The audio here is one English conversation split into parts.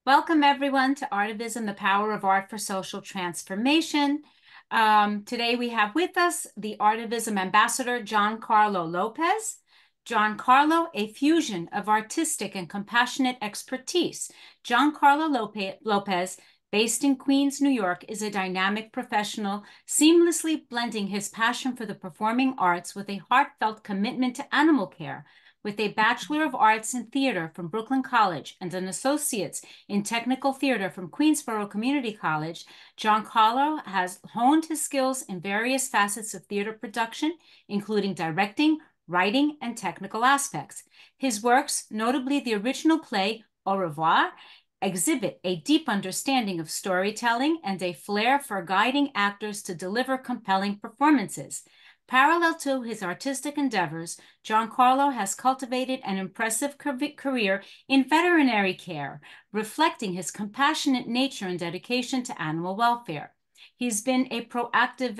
Welcome, everyone, to ARTIVISM, the Power of Art for Social Transformation. Today we have with us the ARTIVISM ambassador, Giancarlo Lopez. Giancarlo, a fusion of artistic and compassionate expertise. Giancarlo Lopez, based in Queens, New York, is a dynamic professional, seamlessly blending his passion for the performing arts with a heartfelt commitment to animal care. With a Bachelor of Arts in Theater from Brooklyn College and an Associate's in Technical Theater from Queensborough Community College, Giancarlo has honed his skills in various facets of theater production, including directing, writing, and technical aspects. His works, notably the original play Au revoir, exhibit a deep understanding of storytelling and a flair for guiding actors to deliver compelling performances. Parallel to his artistic endeavors, Giancarlo has cultivated an impressive career in veterinary care, reflecting his compassionate nature and dedication to animal welfare. He's been a proactive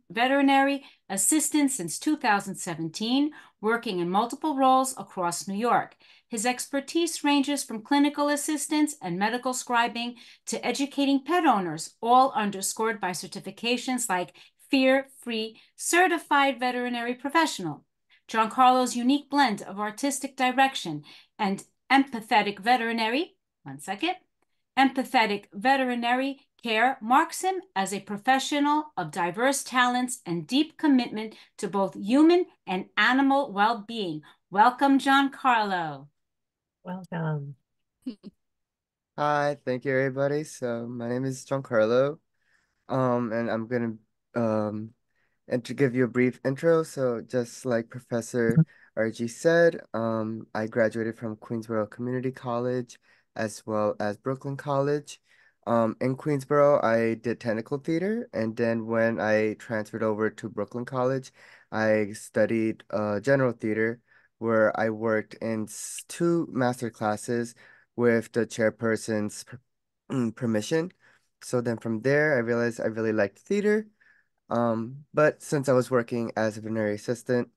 veterinary assistant since 2017, working in multiple roles across New York. His expertise ranges from clinical assistance and medical scribing to educating pet owners, all underscored by certifications like Fear-Free Certified Veterinary Professional. Giancarlo's unique blend of artistic direction and empathetic veterinary, empathetic veterinary care marks him as a professional of diverse talents and deep commitment to both human and animal well-being. Welcome, Giancarlo. Welcome. Hi, thank you everybody. So my name is Giancarlo, and I'm gonna and to give you a brief intro. So just like Professor RG said, I graduated from Queensborough Community College as well as Brooklyn College. In Queensborough, I did technical theater, and then when I transferred over to Brooklyn College, I studied general theater, where I worked in two master classes with the chairperson's permission. So then from there, I realized I really liked theater. But since I was working as a veterinary assistant,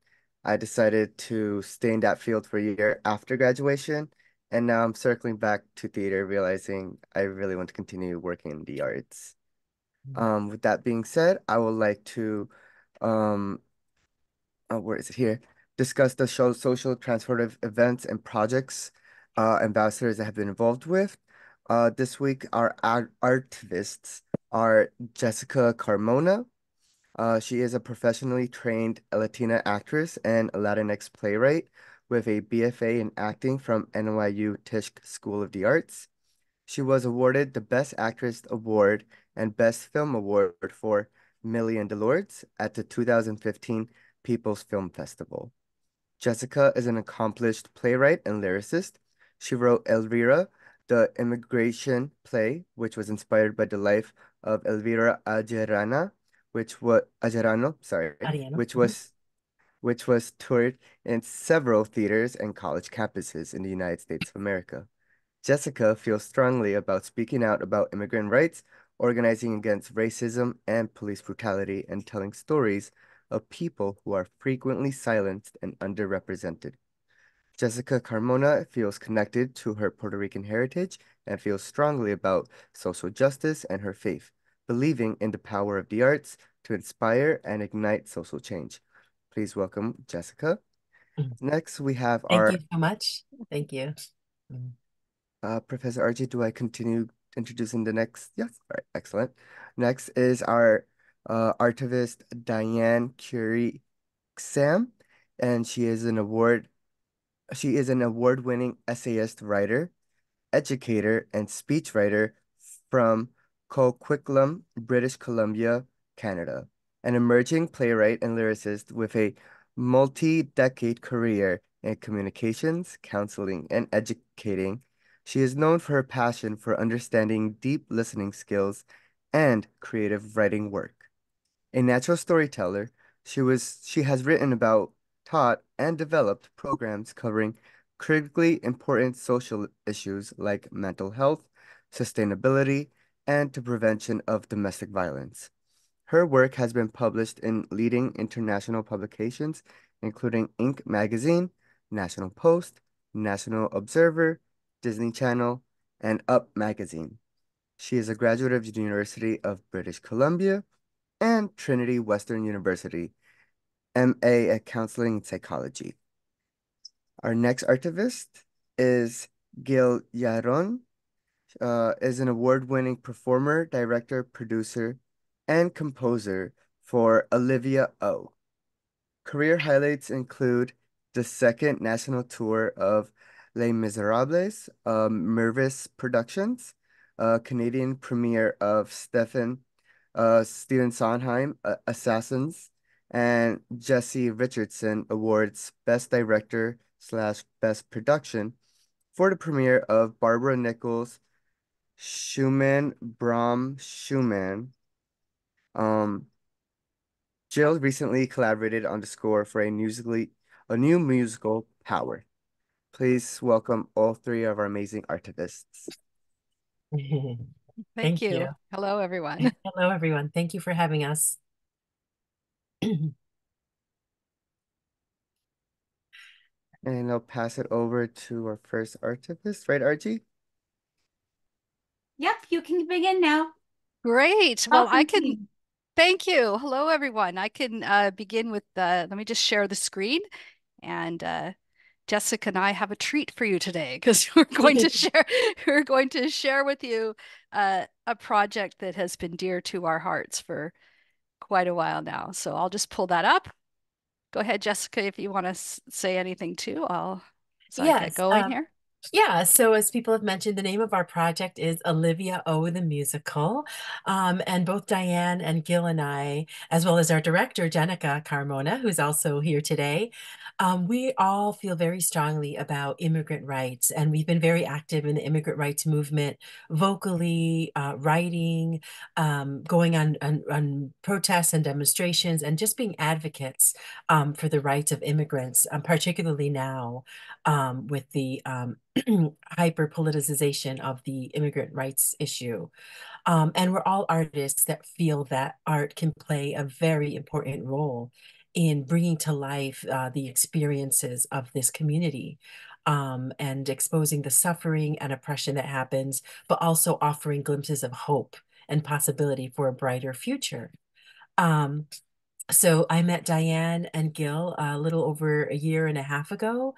I decided to stay in that field for a year after graduation. And now I'm circling back to theater, realizing I really want to continue working in the arts. With that being said, I would like to, um, where is it here? Discuss the show social transformative events and projects ambassadors that have been involved with. This week, our artivists are Jessica Carmona. She is a professionally trained Latina actress and a Latinx playwright with a BFA in acting from NYU Tisch School of the Arts. She was awarded the Best Actress Award and Best Film Award for Million Lords at the 2015 People's Film Festival. Jessica is an accomplished playwright and lyricist. She wrote Elvira, the immigration play, which was inspired by the life of Elvira Ajerana, Ariana. which was toured in several theaters and college campuses in the United States of America. Jessica feels strongly about speaking out about immigrant rights, organizing against racism and police brutality, and telling stories of people who are frequently silenced and underrepresented. Jessica Carmona feels connected to her Puerto Rican heritage and feels strongly about social justice and her faith, believing in the power of the arts to inspire and ignite social change. Please welcome Jessica. Next, we have Thank our you so much. Thank you. Professor RG. Do I continue introducing the next? Yes. All right. Excellent. Next is our artivist Diane Currie Sam, and she is an award-winning essayist writer, educator, and speechwriter from Coquitlam, British Columbia, Canada. An emerging playwright and lyricist with a multi-decade career in communications, counseling, and educating, she is known for her passion for understanding deep listening skills and creative writing work. A natural storyteller, she has written about, taught, and developed programs covering critically important social issues like mental health, sustainability, and the prevention of domestic violence. Her work has been published in leading international publications, including Inc. magazine, National Post, National Observer, Disney Channel, and Up magazine. She is a graduate of the University of British Columbia and Trinity Western University, MA at Counseling and Psychology. Our next artivist is Gil Yaron, is an award-winning performer, director, producer, and composer for Olivia O. Career highlights include the second national tour of Les Miserables, Mervis Productions, Canadian premiere of Stephen Sondheim, Assassins, and Jesse Richardson Awards Best Director slash Best Production for the premiere of Barbara Nichols' Schumann, Brahms, Schumann. Jill recently collaborated on the score for a new musical, Power. Please welcome all three of our amazing artivists. Thank Thank you. you. Hello, everyone. Hello, everyone. Thank you for having us. And I'll pass it over to our first artivist, right, Archie? Yep, you can begin now. Great. Well, I Welcome, can, team. thank you. Hello, everyone. I can begin with, let me just share the screen. And Jessica and I have a treat for you today because we're going to share with you a project that has been dear to our hearts for quite a while now. So I'll just pull that up. Go ahead, Jessica, if you want to say anything too, I get Yes. going here. Yeah, so as people have mentioned, the name of our project is Olivia O, the musical. And both Diane and Gil and I, as well as our director, Jennica Carmona, who's also here today, we all feel very strongly about immigrant rights. And we've been very active in the immigrant rights movement, vocally, writing, going on protests and demonstrations, and just being advocates for the rights of immigrants, particularly now with the hyper politicization of the immigrant rights issue. And we're all artists that feel that art can play a very important role in bringing to life the experiences of this community, and exposing the suffering and oppression that happens, but also offering glimpses of hope and possibility for a brighter future. Um, so I met Diane and Gil a little over a year and a half ago.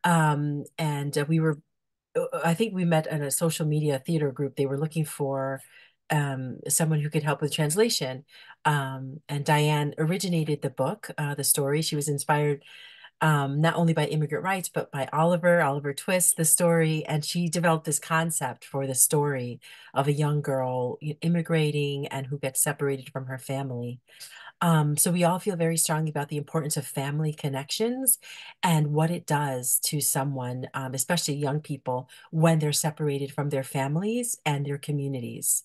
And I think we met in a social media theater group. They were looking for someone who could help with translation. And Diane originated the book, the story. She was inspired not only by immigrant rights, but by Oliver Twist, the story. And she developed this concept for the story of a young girl immigrating and who gets separated from her family. So we all feel very strongly about the importance of family connections and what it does to someone, especially young people, when they're separated from their families and their communities.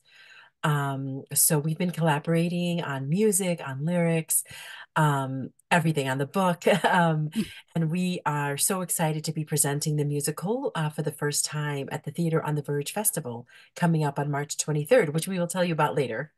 So we've been collaborating on music, on lyrics, everything on the book. And we are so excited to be presenting the musical for the first time at the Theater on the Verge Festival coming up on March 23rd, which we will tell you about later.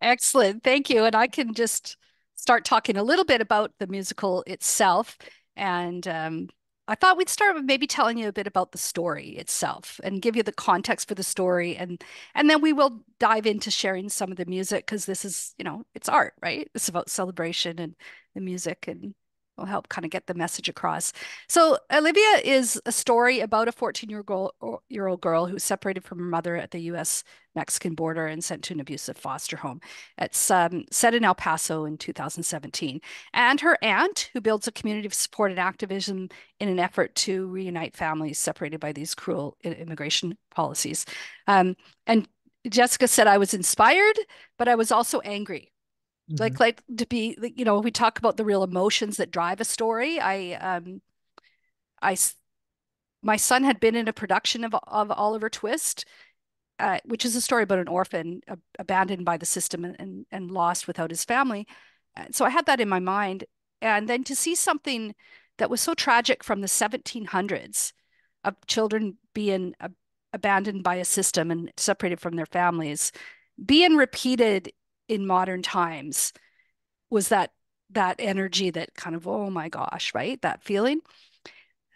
Excellent. Thank you. And I can just start talking a little bit about the musical itself. And I thought we'd start with maybe telling you a bit about the story itself and give you the context for the story. And then we will dive into sharing some of the music because this is, it's art, right? It's about celebration and the music, and will help kind of get the message across. So Olivia is a story about a 14-year-old girl who's separated from her mother at the U.S. Mexican border and sent to an abusive foster home. It's set in El Paso in 2017. And her aunt, who builds a community of support and activism in an effort to reunite families separated by these cruel immigration policies. And Jessica said, I was inspired, but I was also angry. Like to be, we talk about the real emotions that drive a story. My son had been in a production of Oliver Twist, which is a story about an orphan abandoned by the system and lost without his family. So I had that in my mind. And then to see something that was so tragic from the 1700s of children being abandoned by a system and separated from their families, being repeated in modern times was that energy that kind of, oh my gosh, right? That feeling.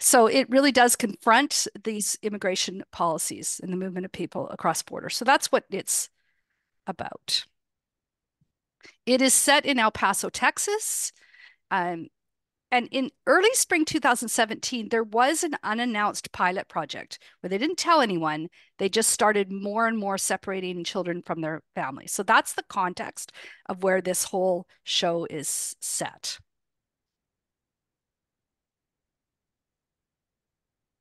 So it really does confront these immigration policies and the movement of people across borders. So that's what it's about. It is set in El Paso, Texas. Um, and in early spring 2017, there was an unannounced pilot project where they didn't tell anyone. They just started more and more separating children from their families. So that's the context of where this whole show is set.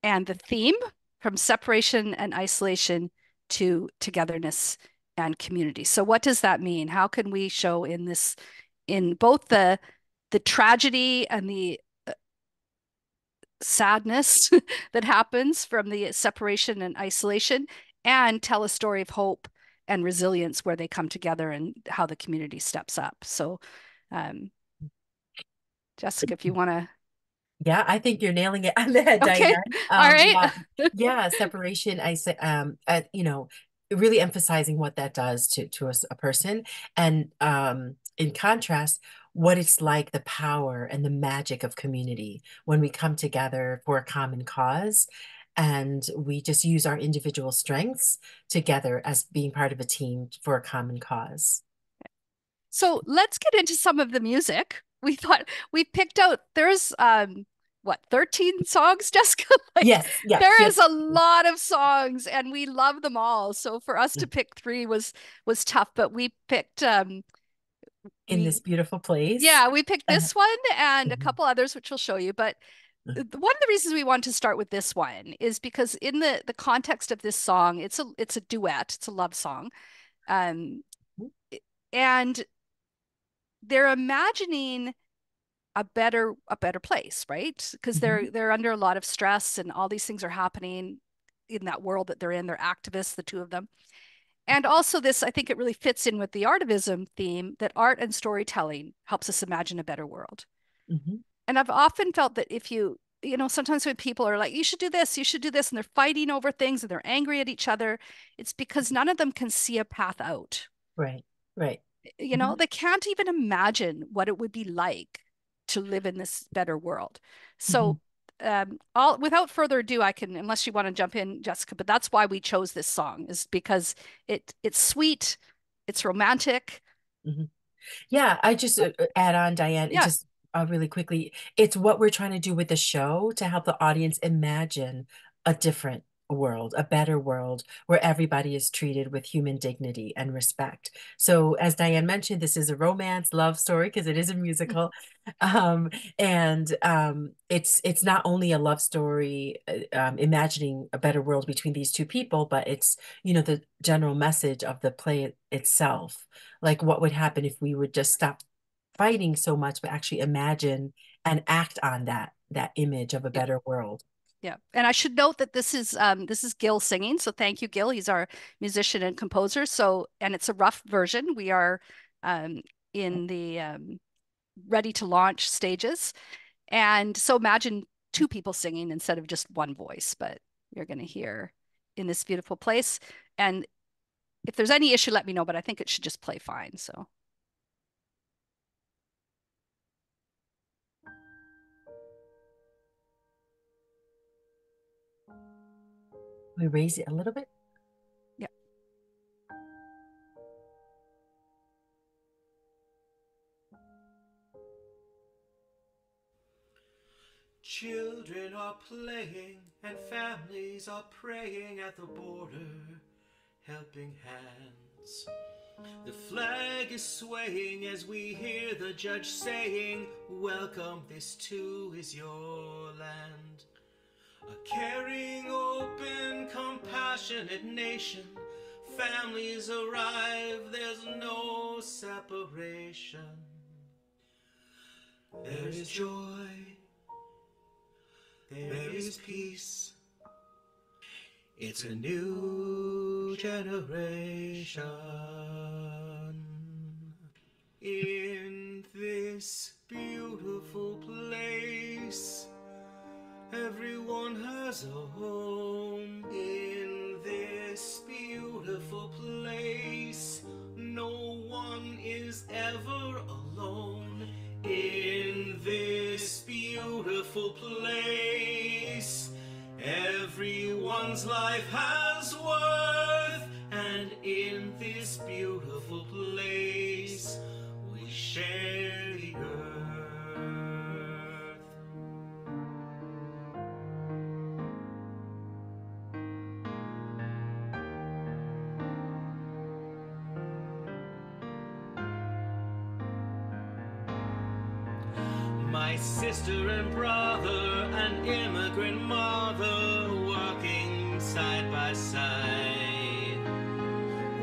And the theme, from separation and isolation to togetherness and community. So what does that mean? How can we show in this, in both the tragedy and the sadness that happens from the separation and isolation, and tell a story of hope and resilience where they come together and how the community steps up. So Jessica, if you want to. Yeah, I think you're nailing it on the head, Okay. Diane. All right. Yeah, separation. I say, you know, really emphasizing what that does to a person, and in contrast, what it's like, the power and the magic of community when we come together for a common cause, and we just use our individual strengths together as being part of a team for a common cause. So let's get into some of the music. We thought we picked out, there's what, 13 songs, Jessica? Like, Yes, yeah, there is yes. a lot of songs and we love them all. So for us to pick three was tough, but we picked In this beautiful place. yeah, we picked this one and a Mhm. couple others which we'll show you. But one of the reasons we want to start with this one is because in the context of this song, it's a duet, it's a love song. And they're imagining a better place, right? Because they're under a lot of stress and all these things are happening in that world that they're in. They're activists, the two of them. And also this, I think it really fits in with the artivism theme that art and storytelling helps us imagine a better world. And I've often felt that if you know, sometimes when people are like, you should do this, and they're fighting over things and they're angry at each other, it's because none of them can see a path out. Right, right. You know, they can't even imagine what it would be like to live in this better world. So without further ado, I can, unless you want to jump in, Jessica, but that's why we chose this song, is because it's sweet, it's romantic. Yeah, I just add on, Diane, Yeah. just really quickly, it's what we're trying to do with the show to help the audience imagine a different world, a better world where everybody is treated with human dignity and respect. So as Diane mentioned, this is a romance love story because it is a musical. And it's not only a love story, imagining a better world between these two people, but it's, you know, the general message of the play itself. Like, what would happen if we would just stop fighting so much, but actually imagine and act on that image of a better world. Yeah. And I should note that this is Gil singing. So thank you, Gil. He's our musician and composer. So, and it's a rough version. We are in the ready to launch stages. And so imagine two people singing instead of just one voice, but you're going to hear In This Beautiful Place. And if there's any issue, let me know, but I think it should just play fine. So. We raise it a little bit. Yeah. Children are playing and families are praying at the border, helping hands. The flag is swaying as we hear the judge saying, welcome, this too is your land. A caring, open, compassionate nation. Families arrive, there's no separation. There is joy, there is peace. It's a new generation. In this beautiful place, everyone has a home. In this beautiful place, no one is ever alone. In this beautiful beautiful place. Everyone's life has worth, and in this beautiful place we share the earth. My sister and brother, an immigrant mother, working side by side.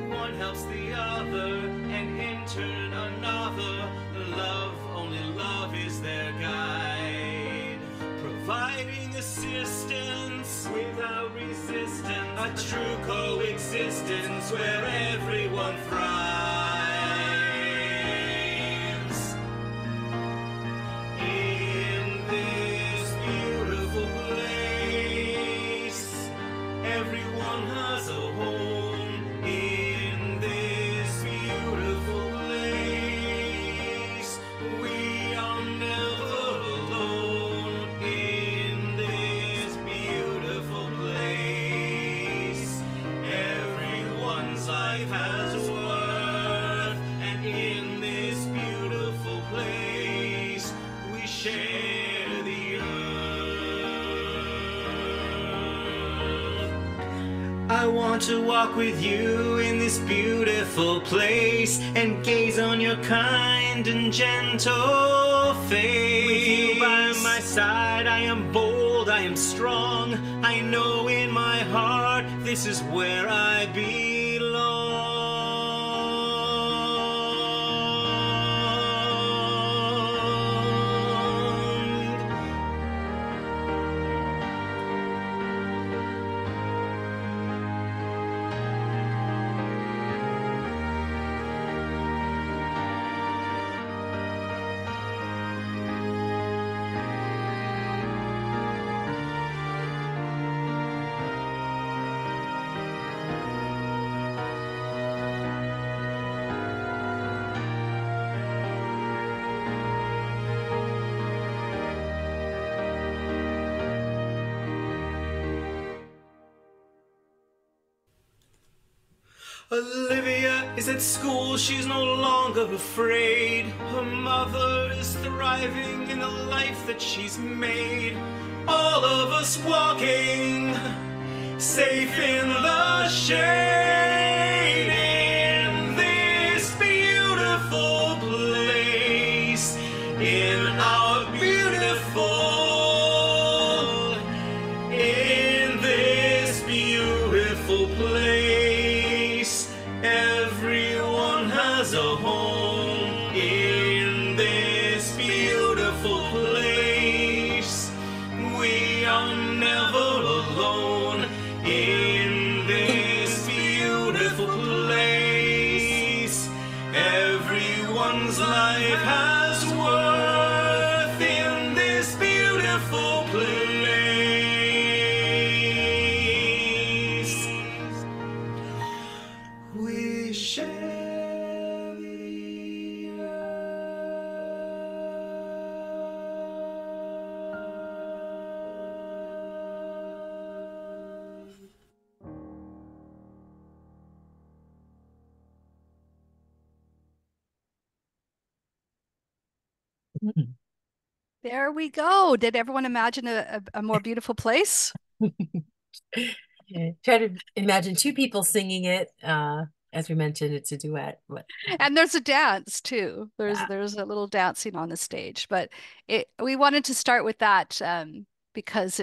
One helps the other, and in turn another. Love, only love is their guide. Providing assistance without resistance. A true coexistence where everyone thrives. In this beautiful place, everyone has a home. In this beautiful place, we are never alone. In this beautiful place, everyone's life has worth, and in this beautiful place we share the earth. I want to walk with you in this beautiful place and gaze on your kind and gentle face. With you by my side, I am bold, I am strong. I know in my heart this is where I belong. Olivia is at school, she's no longer afraid. Her mother is thriving in the life that she's made. All of us walking, safe in the shade. In this beautiful place, in our beautiful, in this beautiful place, everyone has a home. In this beautiful place, we are never alone. In this beautiful place, everyone's life has worth. In this beautiful place, we share the earth. There we go. Did everyone imagine a more beautiful place? Try to imagine two people singing it. As we mentioned, it's a duet. And there's a dance too. Yeah. There's a little dancing on the stage, but we wanted to start with that because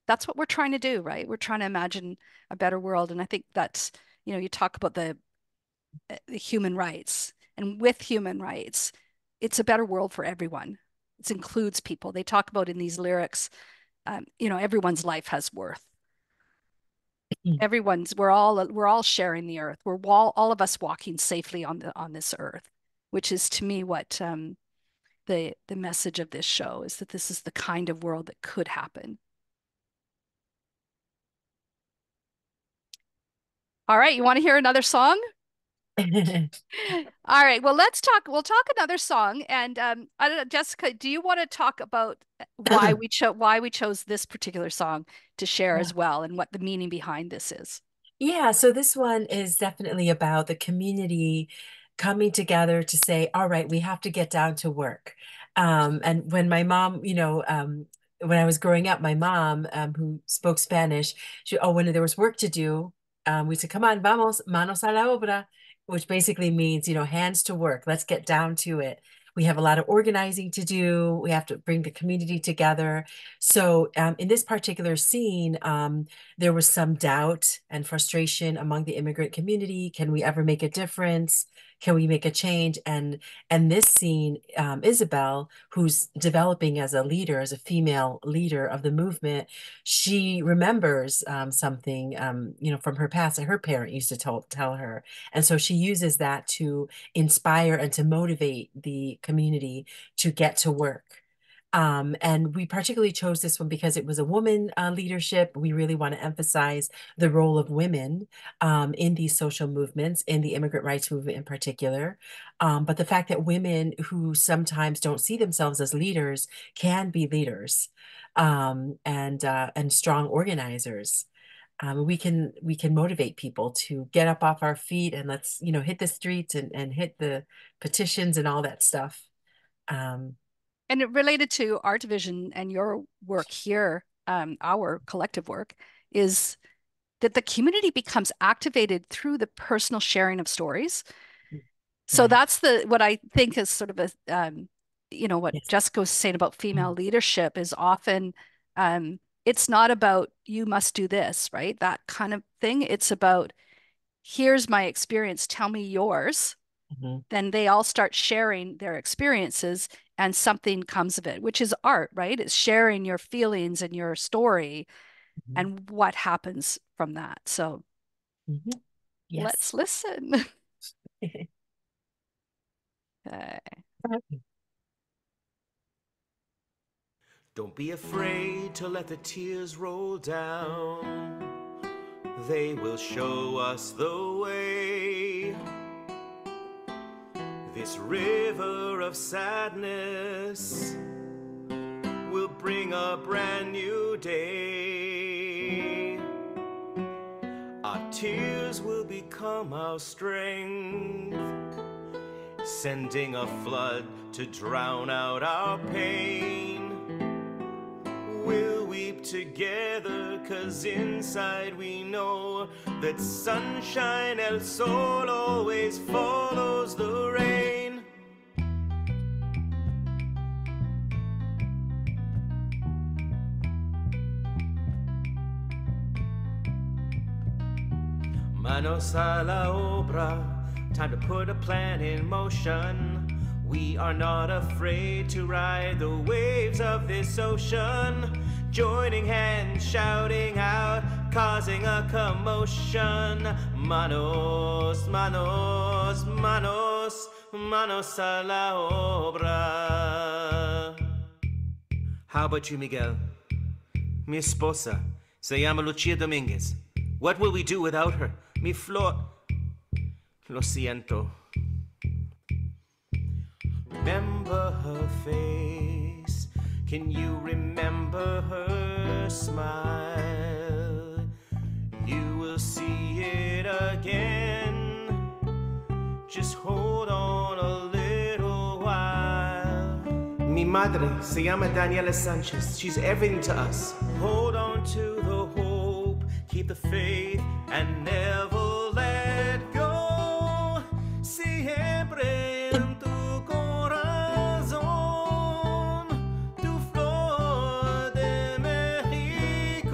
that's what we're trying to do, right? We're trying to imagine a better world, and I think that's, you talk about the human rights, and with human rights, it's a better world for everyone. It includes people. They talk about in these lyrics, everyone's life has worth. We're all sharing the earth. We're all of us walking safely on this earth, which is to me what the message of this show is, that this is the kind of world that could happen. All right, you want to hear another song? All right. Well, we'll talk another song. And I don't know, Jessica, do you want to talk about why we chose this particular song to share Yeah. as well, and what the meaning behind this is? Yeah, so this one is definitely about the community coming together to say, all right, we have to get down to work. And when my mom, when I was growing up, my mom, who spoke Spanish, when there was work to do, we said, come on, vamos, manos a la obra, which basically means, hands to work. Let's get down to it. We have a lot of organizing to do. We have to bring the community together. So in this particular scene, there was some doubt and frustration among the immigrant community. Can we ever make a difference? Can we make a change? And this scene, Isabel, who's developing as a leader, as a female leader of the movement, she remembers something, from her past that her parent used to tell her. And so she uses that to inspire and to motivate the community to get to work. And we particularly chose this one because it was a woman leadership. We really want to emphasize the role of women in these social movements, in the immigrant rights movement in particular. But the fact that women who sometimes don't see themselves as leaders can be leaders and strong organizers. We can motivate people to get up off our feet and let's hit the streets and hit the petitions and all that stuff. And it related to ARTIVISM and your work here, our collective work, is that the community becomes activated through the personal sharing of stories. So Right. that's what I think is sort of what Yes. Jessica was saying about female leadership is often, it's not about you must do this, right? That kind of thing. It's about, here's my experience, tell me yours. Mhm. Then they all start sharing their experiences and something comes of it, which is art, right? It's sharing your feelings and your story Mhm. and what happens from that. So Mhm. Yes. let's listen. Okay. Don't be afraid to let the tears roll down. They will show us the way. This river of sadness will bring a brand new day. Our tears will become our strength, sending a flood to drown out our pain. We'll weep together, 'cause inside we know that sunshine, el sol, always follows the rain. Manos a la obra, time to put a plan in motion. We are not afraid to ride the waves of this ocean, joining hands, shouting out, causing a commotion. Manos, manos, manos, manos a la obra. How about you, Miguel? Mi esposa se llama Lucia Dominguez. What will we do without her? Mi flor. Lo siento. Remember her face. Can you remember her smile? You will see it again. Just hold on a little while. Mi madre se llama Daniela Sanchez. She's everything to us. Hold on to the hope, keep the faith, and never let go. Siempre en tu corazón, tu flor de México.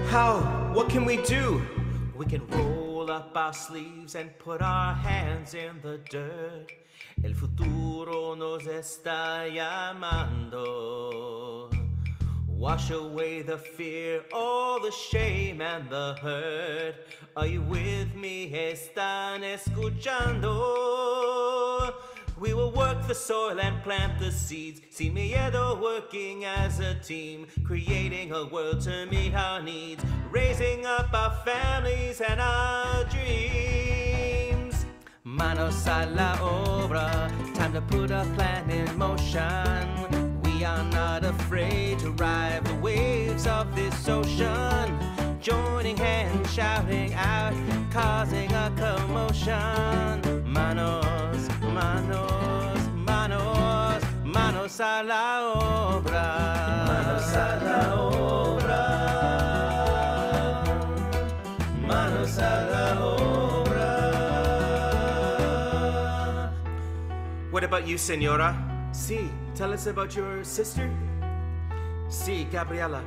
How? What can we do? We can roll up our sleeves and put our hands in the dirt. El futuro nos está llamando. Wash away the fear, all the shame and the hurt. Are you with me? ¿Están escuchando? We will work the soil and plant the seeds. See Miedo working as a team, creating a world to meet our needs, raising up our families and our dreams. Manos a la obra, time to put a plan in motion. We are not afraid to ride the waves of this ocean. Joining hands, shouting out, causing a commotion. Manos, manos, manos, manos a la obra. Manos a la obra. Manos a la obra. What about you, Senora? Si, tell us about your sister. Si, Gabriela.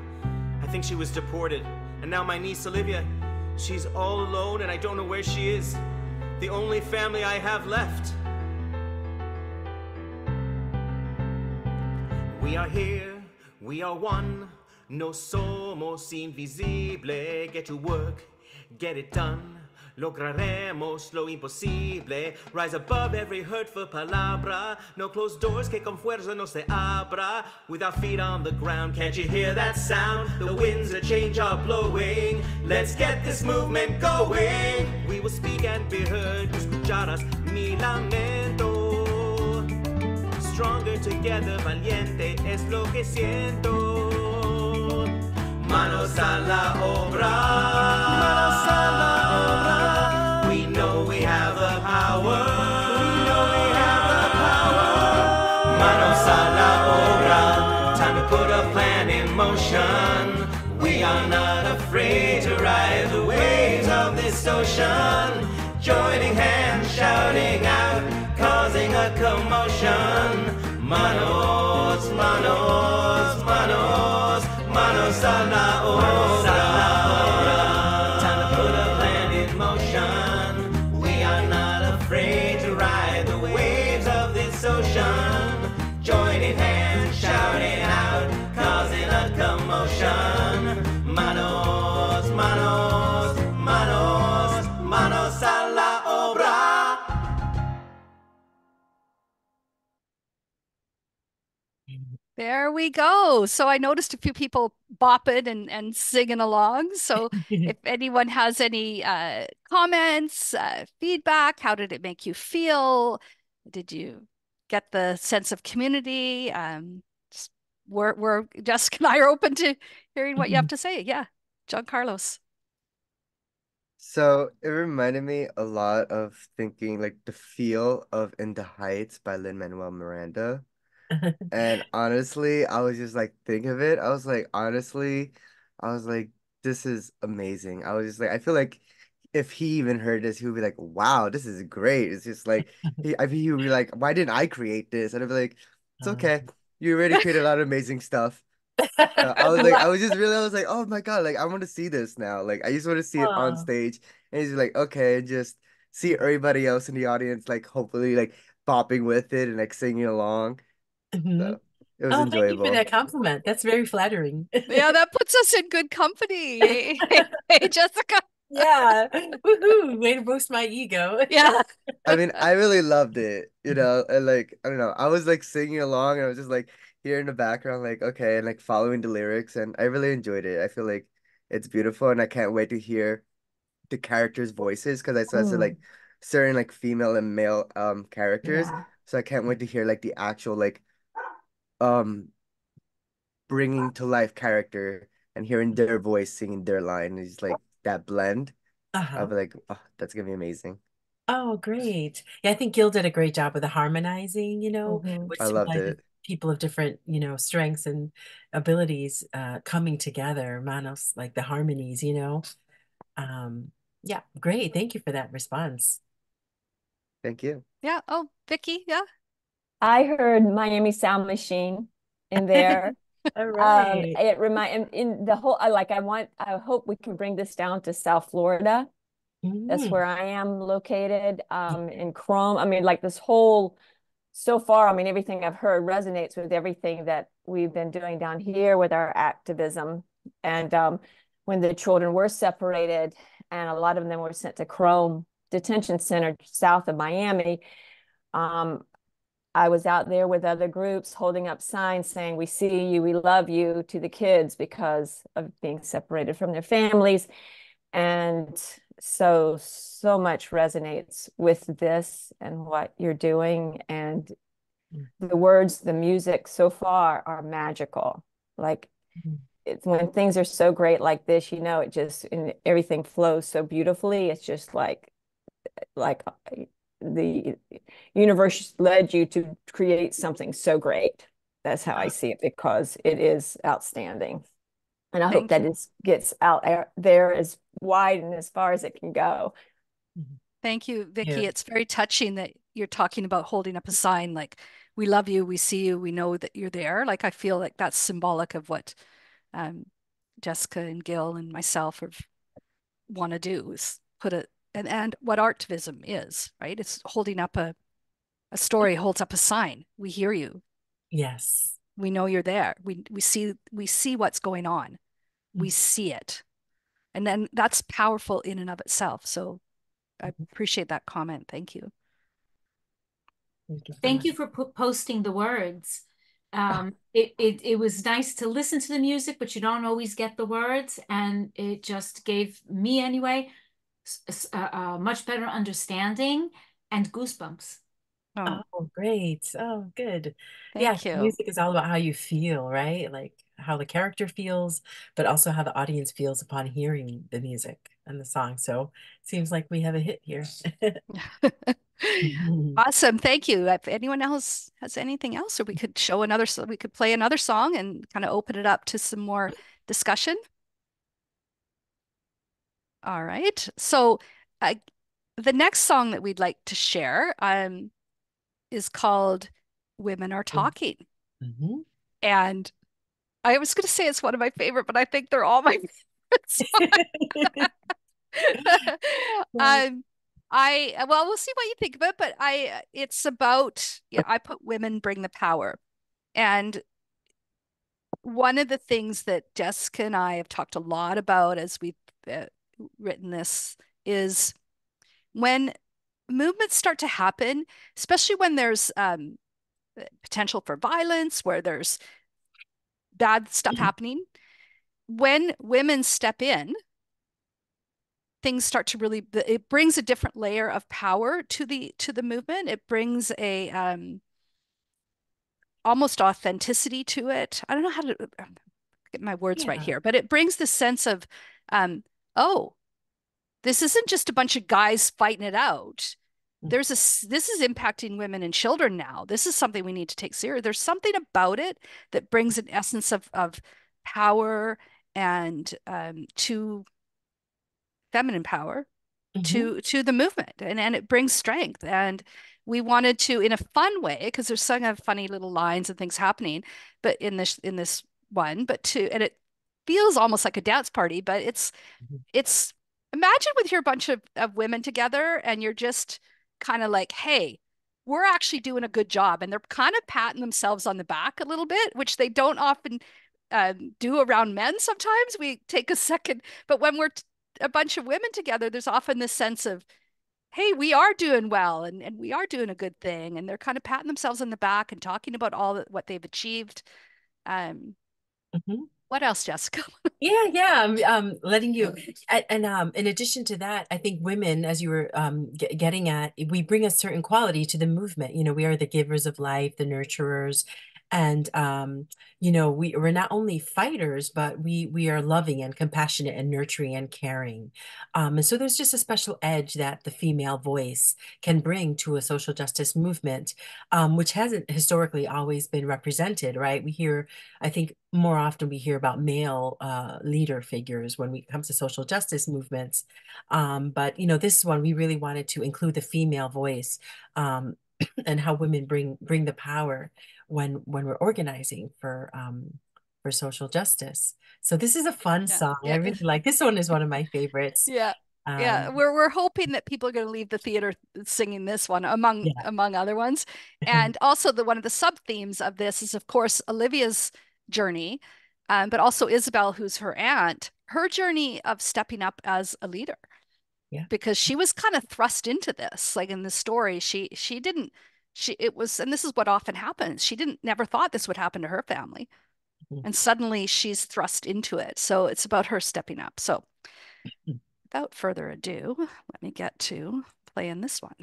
I think she was deported. And now my niece, Olivia, she's all alone and I don't know where she is. The only family I have left. We are here, we are one. No somos invisible. Get to work, get it done. Lograremos lo imposible. Rise above every hurtful palabra. No closed doors que con fuerza no se abra. With our feet on the ground, can't you hear that sound? The winds of change are blowing. Let's get this movement going. We will speak and be heard. Escucharás mi lamento. Stronger together, valiente es lo que siento. Manos a la obra. Manos a la obra. We know we have the power. We know we have the power. Manos a la obra. Time to put a plan in motion. We are not afraid to ride the waves of this ocean. Joining hands, shouting out, causing a commotion. Manos, manos, manos, manos a la obra. Time to put a plan in motion. We are not afraid to ride the waves of this ocean. Joining hands, shouting out, causing a commotion. Manos, manos, manos, manos a la obra. There we go. So I noticed a few people bopping and singing along. So if anyone has any comments, feedback, how did it make you feel? Did you get the sense of community? We're Jessica and I are open to hearing what you have to say. Yeah, John Carlos. So it reminded me a lot of thinking like the feel of In the Heights by Lin-Manuel Miranda. And honestly, I was just like, think of it. I was like, honestly, I was like, this is amazing. I was just like, I feel like if he even heard this, he would be like, wow, this is great. It's just like, I think he would be like, why didn't I create this? And I'd be like, it's okay. You already created a lot of amazing stuff. I was like, I was just really, I was like, oh my God, like, I want to see this now. Like, I just want to see it on stage. And he's like, okay, just see everybody else in the audience, like, hopefully, like, bopping with it and like singing along. So it was Thank you for enjoyable. that compliment. That's very flattering. Yeah, that puts us in good company. Hey, Jessica. Yeah. Woohoo. Way to boost my ego. Yeah. I mean, I really loved it, you know, and like, I don't know, I was like singing along and I was just like here in the background, like, okay, and like following the lyrics, and I really enjoyed it. I feel like it's beautiful and I can't wait to hear the characters' voices because I saw like certain like female and male characters. Yeah. So I can't wait to hear like the actual like um bringing to life character and hearing their voice singing their line. It's like that blend. I'll be like, oh, that's gonna be amazing. Oh, great. Yeah, I think Gil did a great job with the harmonizing, which I loved symbolizes it. people of different, strengths and abilities coming together, manos, like the harmonies, Yeah, great. Thank you for that response. Thank you. Yeah. Oh, Vicky. Yeah. I heard Miami Sound Machine in there. All right. It in the whole I hope we can bring this down to South Florida. That's where I am located, in Chrome. I mean, like this whole, so far, I mean, everything I've heard resonates with everything that we've been doing down here with our activism. And when the children were separated and a lot of them were sent to Chrome Detention Center south of Miami, I was out there with other groups holding up signs saying, we see you, we love you, to the kids because of being separated from their families. And so much resonates with this and what you're doing. And the words, the music so far are magical. Like it's when things are so great like this, you know, it just, and everything flows so beautifully. It's just like the universe led you to create something so great. That's how I see it, because it is outstanding. And I hope that it gets out there as wide and as far as it can go. Thank you, Vicki. It's very touching that you're talking about holding up a sign like, we love you, we see you, we know that you're there. Like, I feel like that's symbolic of what Jessica and Gil and myself want to do, is put it, and what artivism is, right? It's holding up a story, holds up a sign. We hear you. Yes. We know you're there. We see what's going on. We see it. And then that's powerful in and of itself. So I appreciate that comment. Thank you. Thank you for posting the words. It was nice to listen to the music, but you don't always get the words. And it just gave me, anyway, a much better understanding and goosebumps. Oh, great. Oh, good. Thank you. Music is all about how you feel, right? Like how the character feels, but also how the audience feels upon hearing the music and the song. So it seems like we have a hit here. Awesome. Thank you. If anyone else has anything else, or we could we could play another song and kind of open it up to some more discussion. All right. So the next song that we'd like to share is called Women Are Talking. And I was going to say it's one of my favorite, but I think they're all my favorite songs. Well, we'll see what you think of it, but it's about, I put women bring the power. And one of the things that Jessica and I have talked a lot about as we've written this is when movements start to happen, especially when there's potential for violence, where there's bad stuff happening, when women step in, things start to really, it brings a different layer of power to the movement. It brings a almost authenticity to it. I don't know how to get my words right here, but it brings the sense of, oh, this isn't just a bunch of guys fighting it out. This is impacting women and children now. This is something we need to take serious. There's something about it that brings an essence of power and to feminine power to the movement, and it brings strength. And we wanted to, in a fun way, because there's some of funny little lines and things happening, but in this one, and it feels almost like a dance party, but it's imagine with your bunch of women together and you're just kind of like, hey, we're actually doing a good job. And they're kind of patting themselves on the back a little bit, which they don't often do around men. Sometimes we take a second, but when we're a bunch of women together, there's often this sense of, hey, we are doing well and we are doing a good thing. And they're kind of patting themselves on the back and talking about what they've achieved. What else, Jessica? I'm letting you, and in addition to that, I think women, as you were getting at, we bring a certain quality to the movement. You know, we are the givers of life, the nurturers, and you know, we're not only fighters, but we are loving and compassionate and nurturing and caring. And so there's just a special edge that the female voice can bring to a social justice movement, which hasn't historically always been represented, right? We hear, I think more often we hear about male leader figures when it comes to social justice movements. But, you know, this one, we really wanted to include the female voice and how women bring the power when we're organizing for social justice. So this is a fun song. I really like this one. Is one of my favorites. We're hoping that people are going to leave the theater singing this one among other ones. And also one of the sub themes of this is, of course, Olivia's journey, but also Isabel, who's her aunt, her journey of stepping up as a leader. Because she was kind of thrust into this, like in the story, and this is what often happens. She never thought this would happen to her family. And suddenly she's thrust into it. So it's about her stepping up. So without further ado, let me get to playing this one.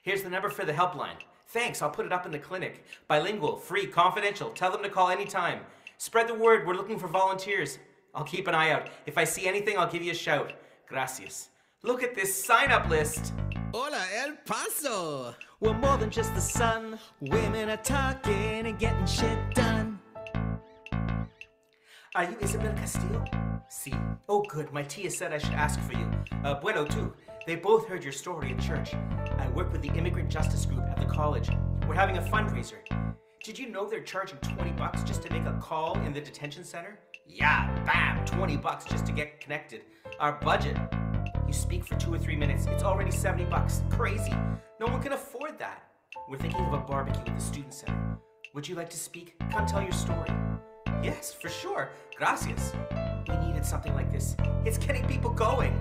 Here's the number for the helpline. Thanks, I'll put it up in the clinic. Bilingual, free, confidential. Tell them to call anytime. Spread the word, we're looking for volunteers. I'll keep an eye out. If I see anything, I'll give you a shout. Gracias. Look at this sign-up list. Hola, El Paso. We're more than just the sun. Women are talking and getting shit done. Are you Isabel Castillo? Si. Oh, good. My tia said I should ask for you. Bueno, too. They both heard your story at church. I work with the Immigrant Justice Group at the college. We're having a fundraiser. Did you know they're charging $20 just to make a call in the detention center? Yeah, bam, $20 just to get connected. Our budget. You speak for 2 or 3 minutes. It's already $70. Crazy. No one can afford that. We're thinking of a barbecue at the student center. Would you like to speak? Come tell your story. Yes, for sure. Gracias. We needed something like this. It's getting people going.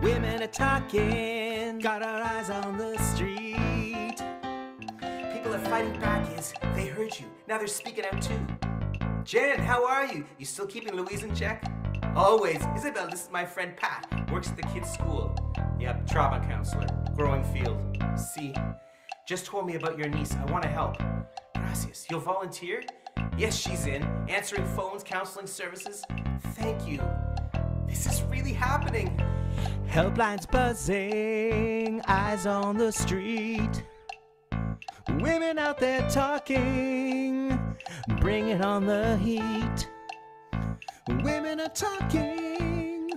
Women are talking, got our eyes on the street. People are fighting back, they heard you. Now they're speaking out too. Jen, how are you? You still keeping Louise in check? Always. Isabel, this is my friend Pat. Works at the kids' school. Yep, trauma counselor. Growing field. See, just told me about your niece. I want to help. Gracias. You'll volunteer? Yes, she's in. Answering phones, counseling services. Thank you. This is really happening. Helplines buzzing, eyes on the street. Women out there talking, bringing on the heat. Women are talking,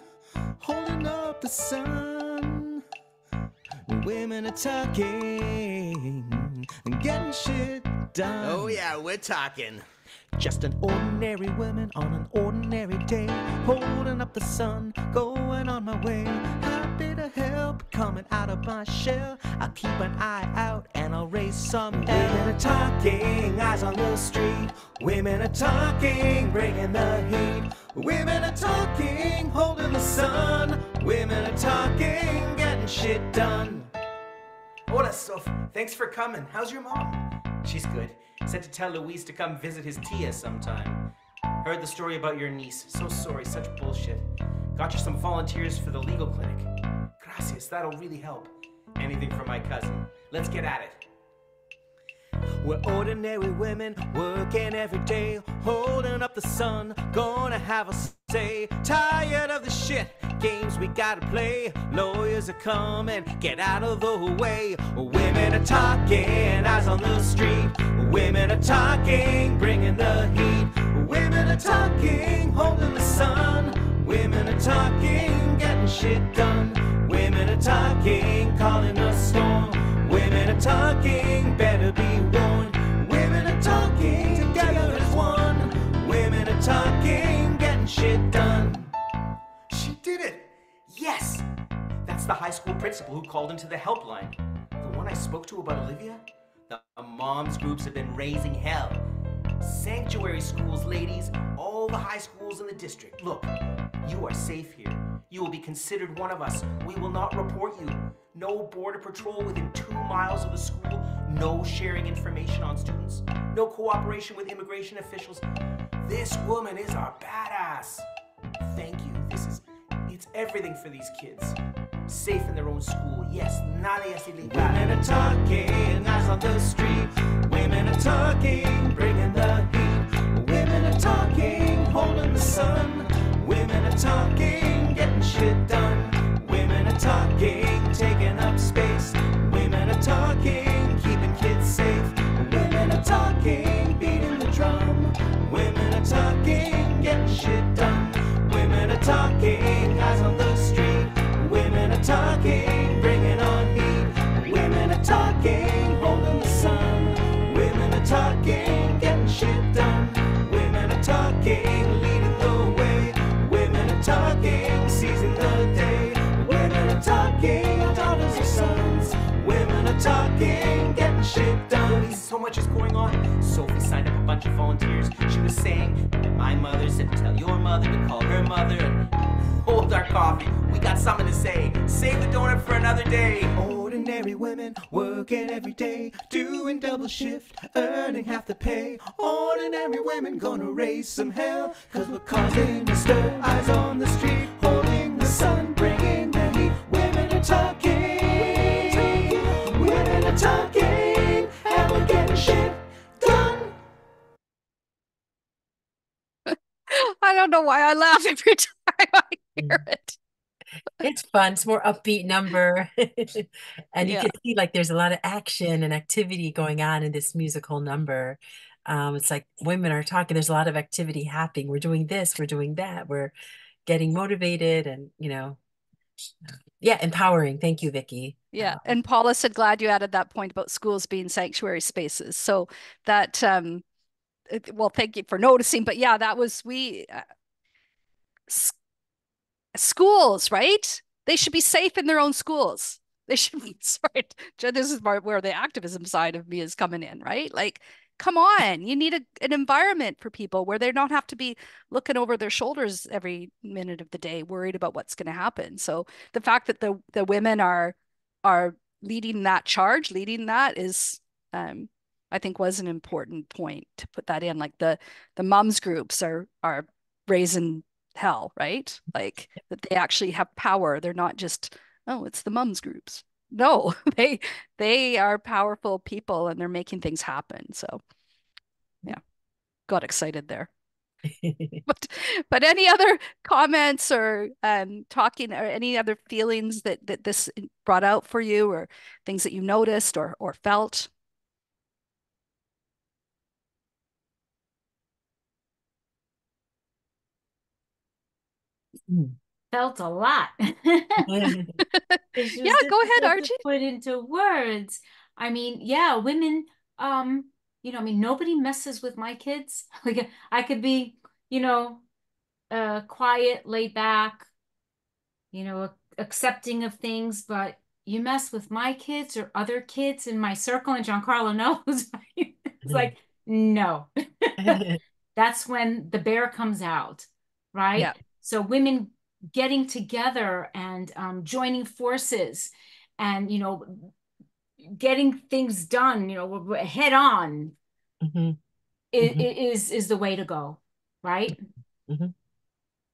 holding up the sun. Women are talking, getting shit done. Oh yeah, we're talking. Just an ordinary woman on an ordinary day, holding up the sun, going on my way. Happy to help, coming out of my shell. I'll keep an eye out and I'll raise some hell. Women are talking, eyes on the street. Women are talking, bringing the heat. Women are talking, holding the sun. Women are talking, getting shit done. Hola, Soph. Thanks for coming. How's your mom? She's good. Said to tell Luis to come visit his tia sometime. Heard the story about your niece. So sorry, such bullshit. Got you some volunteers for the legal clinic. Gracias, that'll really help. Anything for my cousin. Let's get at it. We're ordinary women working every day, holding up the sun, gonna have a say. Tired of the shit games we gotta play. Lawyers are coming, get out of the way. Women are talking, eyes on the street. Women are talking, bringing the heat. Women are talking, holding the sun. Women are talking, getting shit done. Women are talking, calling a storm. Women are talking, better be warned. Women are talking, together as one. Women are talking, getting shit done. She did it! Yes! That's the high school principal who called into the helpline. The one I spoke to about Olivia? The moms groups have been raising hell. Sanctuary schools, ladies, all the high schools in the district. Look, you are safe here. You will be considered one of us. We will not report you. No border patrol within 2 miles of the school. No sharing information on students. No cooperation with immigration officials. This woman is our badass. Thank you. It's everything for these kids. Safe in their own school. Yes, nadie es ilegal. Women are talking, eyes on the street. Women are talking, bringing the heat. Women are talking, holding the sun. Women are talking, getting shit done. Women are talking, taking up space. Women are talking, keeping kids safe. Women are talking, beating the drum. Women are talking, getting shit done. Women are talking, eyes on the street. Women are talking, bringing on heat. Women are talking, holding the sun. Women are talking, getting shit done. Women are talking, leading the way. Women are talking, seizing the day. Women are talking, daughters or sons. Women are talking, getting shit done. So much is going on. Sophie signed up a bunch of volunteers. She was saying that my mother said to tell your mother to call her mother and hold our coffee. We got something to say. Save the donut for another day. Ordinary women working every day, doing double shift, earning half the pay. Ordinary women gonna raise some hell, 'cause we're causing a stir. Eyes on the street, holding the sun, bringing the heat. Women are talking, women are talking, and we're getting shit done. I don't know why I laugh every time I hear it. It's fun. It's more upbeat number. And you Yeah. can see like there's a lot of action and activity going on in this musical number. It's like women are talking, there's a lot of activity happening. We're doing this, we're doing that, we're getting motivated and, yeah, empowering. Thank you, Vicki. Yeah. And Paula said, glad you added that point about schools being sanctuary spaces. So that, well, thank you for noticing. But yeah, that was, schools, right? They should be safe in their own schools. They should be, sorry, this is where the activism side of me is coming in, right? Like, come on, you need an environment for people where they don't have to be looking over their shoulders every minute of the day, worried about what's going to happen. So the fact that the women are leading that charge, leading that is, I think was an important point to put that in. Like the moms groups are raising hell, right? Like that they actually have power. They're not just, oh, it's the mums groups. No, they are powerful people and they're making things happen. So yeah, got excited there. But any other comments or talking or any other feelings that this brought out for you, or things that you noticed or felt? Felt a lot. It's Yeah, just go ahead, difficult Archie. to put into words. I mean, yeah, women, I mean, nobody messes with my kids. Like I could be, quiet, laid back, accepting of things, but you mess with my kids or other kids in my circle, and Giancarlo knows. It's like, no. That's when the bear comes out, right? Yeah. So women getting together and joining forces and, getting things done, head on is the way to go, right?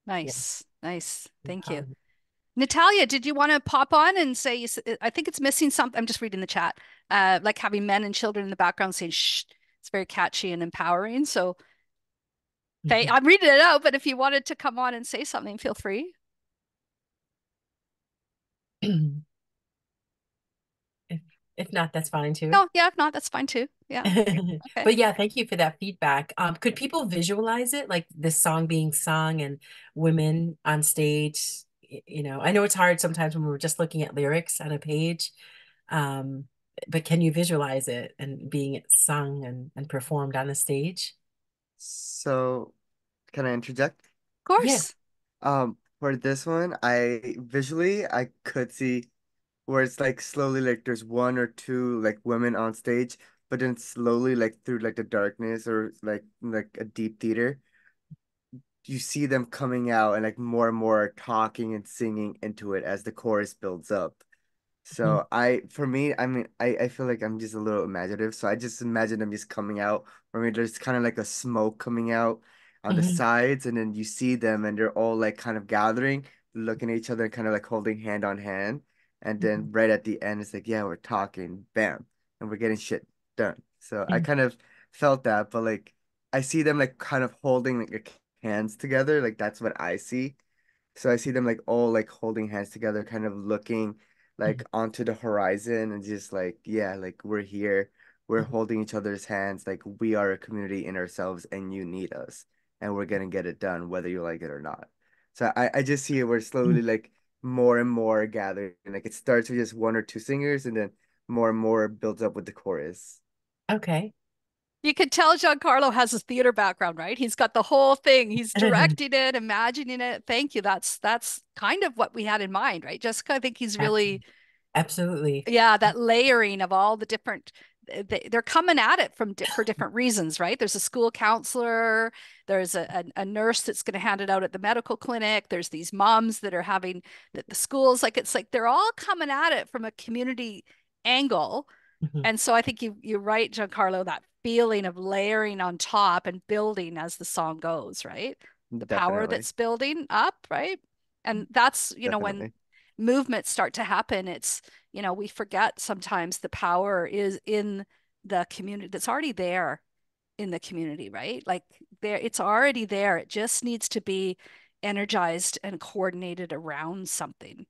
Nice. Nice. Thank you. Natalia, did you want to pop on and say, I think it's missing something. I'm just reading the chat. Like having men and children in the background saying, shh, it's very catchy and empowering. So I'm reading it out, but if you wanted to come on and say something, feel free. If not, that's fine too. No, yeah, if not, that's fine too. Yeah. Okay. But yeah, thank you for that feedback. Could people visualize it, like this song being sung and women on stage? I know it's hard sometimes when we're just looking at lyrics on a page, but can you visualize it and being sung and performed on the stage? So, can I interject? Of course. Yeah. For this one, I could see where it's like slowly like there's one or two like women on stage, but then slowly like through like the darkness or like a deep theater, you see them coming out and like more and more talking and singing into it as the chorus builds up. So for me, I mean, I feel like I'm just a little imaginative. So I just imagine them just coming out. For me, there's kind of like a smoke coming out on the sides, and then you see them and they're all like kind of gathering, looking at each other, kind of like holding hand on hand. And then right at the end, it's like, yeah, we're talking, bam, and we're getting shit done. So I kind of felt that, but like I see them like kind of holding like hands together, like that's what I see. So I see them like all like holding hands together, kind of looking like onto the horizon and just like, yeah, like we're here, we're holding each other's hands, like we are a community in ourselves and you need us and we're gonna get it done whether you like it or not. So I just see it, we're slowly like more and more gathering. Like it starts with just one or two singers and then more and more builds up with the chorus. Okay. You could tell Giancarlo has a theater background, right? He's got the whole thing. He's directing it, imagining it. Thank you. That's kind of what we had in mind, right? Jessica, I think he's really, Absolutely. yeah, that layering of all the different, they're coming at it for different reasons, right? There's a school counselor, there's a nurse that's going to hand it out at the medical clinic. There's these moms that are having the schools, like it's like they're all coming at it from a community Engel. And so I think you're right, Giancarlo, that feeling of layering on top and building as the song goes, right? The power Definitely. that's building up, right? And that's, you know, when Definitely. movements start to happen, it's, you know, we forget sometimes the power is in the community that's already there in the community, right? Like there, it's already there. It just needs to be energized and coordinated around something.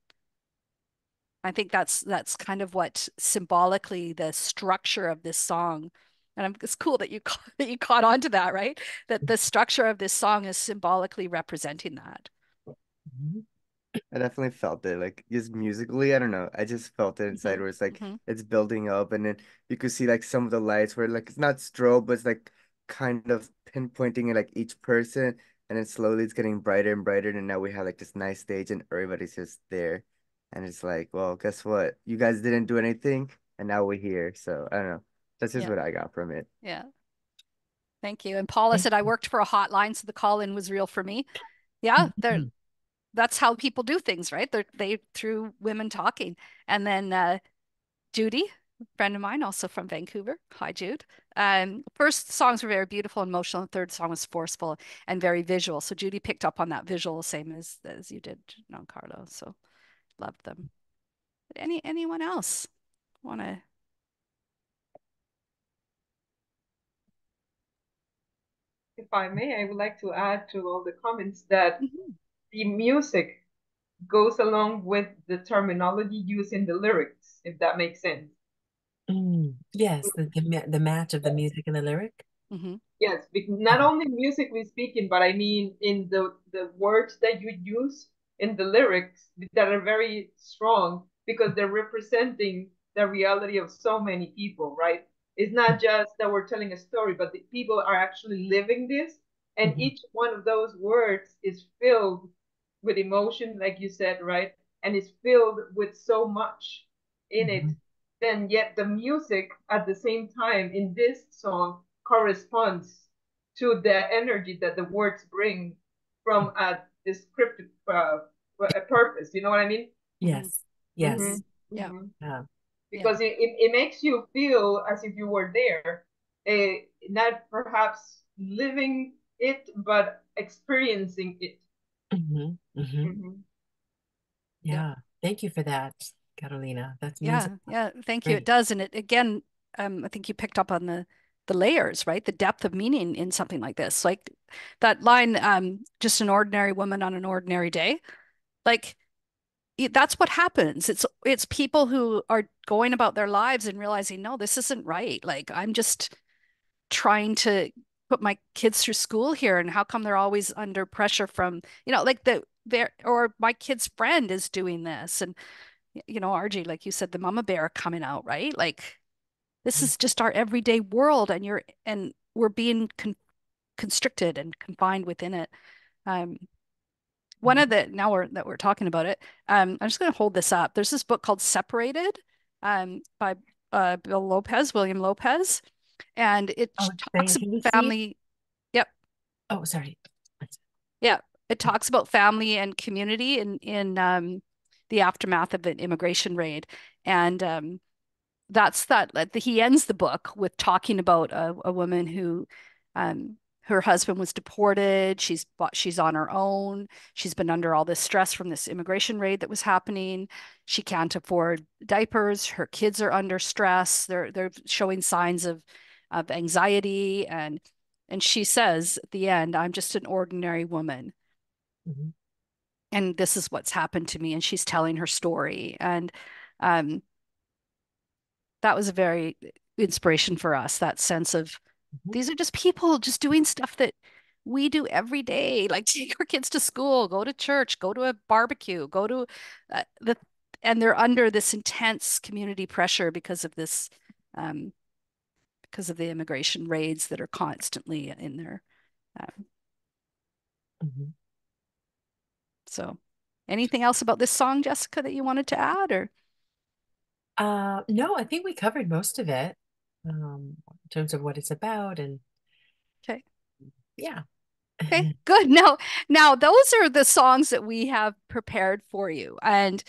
I think that's kind of what symbolically the structure of this song, and it's cool that you that you caught on to that, right? That the structure of this song is symbolically representing that. I definitely felt it, like just musically. I don't know. I just felt it inside where it's like it's building up, and then you could see like some of the lights where like it's not strobe, but it's like kind of pinpointing at like each person, and then slowly it's getting brighter and brighter, and now we have like this nice stage, and everybody's just there, and it's like, well, guess what? You guys didn't do anything, and now we're here. So I don't know. That's just Yeah. what I got from it. Yeah. Thank you. And Paula said I worked for a hotline, so the call in was real for me. Yeah, that's how people do things, right? They through women talking. And then Judy, a friend of mine, also from Vancouver. Hi, Jude. First songs were very beautiful and emotional. The third song was forceful and very visual. So Judy picked up on that visual, same as you did, Giancarlo. So loved them. Anyone else want to? If I may, I would like to add to all the comments that the music goes along with the terminology used in the lyrics, if that makes sense. Yes, the match of the music and the lyric. Yes, not only musically speaking, but I mean in the words that you use in the lyrics that are very strong because they're representing the reality of so many people, right? It's not just that we're telling a story, but the people are actually living this, and each one of those words is filled with emotion, like you said, right? And it's filled with so much in it. Then yet the music at the same time in this song corresponds to the energy that the words bring from a descriptive a purpose. You know what I mean? Yes. Yes. Yeah. Because it makes you feel as if you were there, not perhaps living it, but experiencing it. Yeah. Thank you for that, Carolina. That's music. Yeah. Thank you. Great. It does, and it again. I think you picked up on the layers, right? The depth of meaning in something like this, like that line, "Just an ordinary woman on an ordinary day." Like that's what happens. It's people who are going about their lives and realizing, no, this isn't right. Like I'm just trying to put my kids through school here, and how come they're always under pressure from, like or my kid's friend is doing this, and RG, like you said, the mama bear coming out, right? Like this is just our everyday world, and we're being constricted and confined within it. One of the that we're talking about it, I'm just going to hold this up. There's this book called Separated, by William Lopez, and it talks about family. Yep. Oh, sorry. Yeah, it talks about family and community in the aftermath of an immigration raid, and he ends the book with talking about a woman who her husband was deported. She's on her own. She's been under all this stress from this immigration raid that was happening. She can't afford diapers. Her kids are under stress. They're showing signs of anxiety, and she says at the end, "I'm just an ordinary woman." And this is what's happened to me. And she's telling her story. And that was a very inspiration for us, that sense of these are just people just doing stuff that we do every day, like take our kids to school, go to church, go to a barbecue, go to and they're under this intense community pressure because of this, because of the immigration raids that are constantly in there. So anything else about this song, Jessica, that you wanted to add, or? No, I think we covered most of it, in terms of what it's about, and okay. Yeah. Okay, good. Now those are the songs that we have prepared for you. And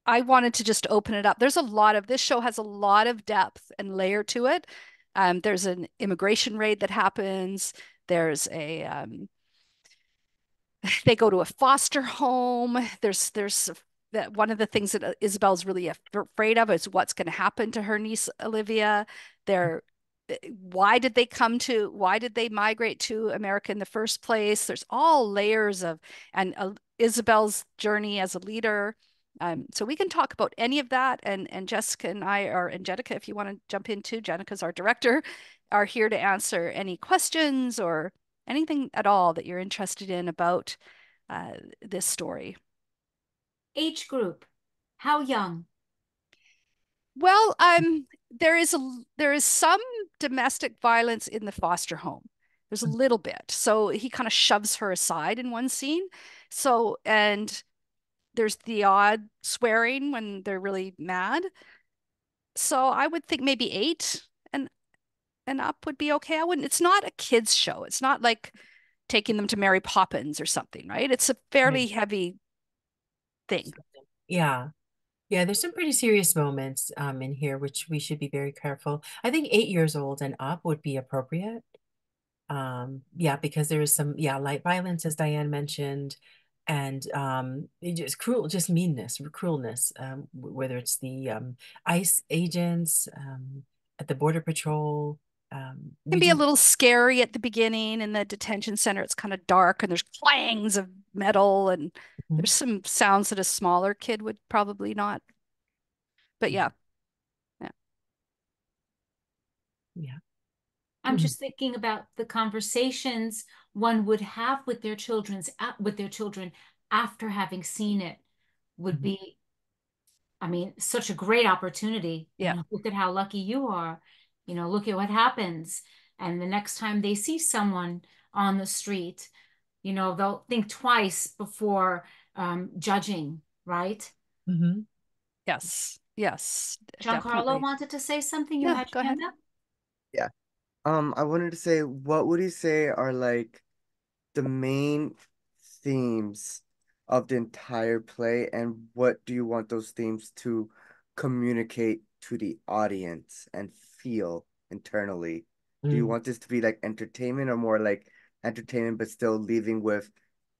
I wanted to just open it up. There's a lot of, this show has a lot of depth and layer to it. There's an immigration raid that happens. There's they go to a foster home. There's that one of the things that Isabel's really afraid of is what's going to happen to her niece Olivia. They're why did they migrate to America in the first place? There's all layers of, and Isabel's journey as a leader. So we can talk about any of that, and Jessica and I are, and Jennica, if you want to jump in too, Jenica's our director, are here to answer any questions or anything at all that you're interested in about this story. Age group, how young? Well, there is some domestic violence in the foster home. There's a little bit. So he kind of shoves her aside in one scene. So, and there's the odd swearing when they're really mad. So I would think maybe 8 and up would be okay. It's not a kids show. It's not like taking them to Mary Poppins or something, right? It's a fairly heavy thing. Yeah. Yeah, there's some pretty serious moments in here, which we should be very careful. I think 8 years old and up would be appropriate. Yeah, because there is some, light violence, as Diane mentioned, and just just meanness, cruelness, whether it's the ICE agents at the Border Patrol. Can be a little scary at the beginning in the detention center. It's kind of dark and there's clangs of metal and there's some sounds that a smaller kid would probably not. But yeah. I'm just thinking about the conversations one would have with their children after having seen it would be, I mean, such a great opportunity. Yeah. Look at how lucky you are. Look at what happens. And the next time they see someone on the street, they'll think twice before judging, right? Mm-hmm. Yes. Yes. Giancarlo wanted to say something. You had go your ahead. hand up? Yeah. I wanted to say, what would you say are like the main themes of the entire play, and what do you want those themes to communicate to the audience and feel internally? Do you want this to be like entertainment, or more like entertainment but still leaving with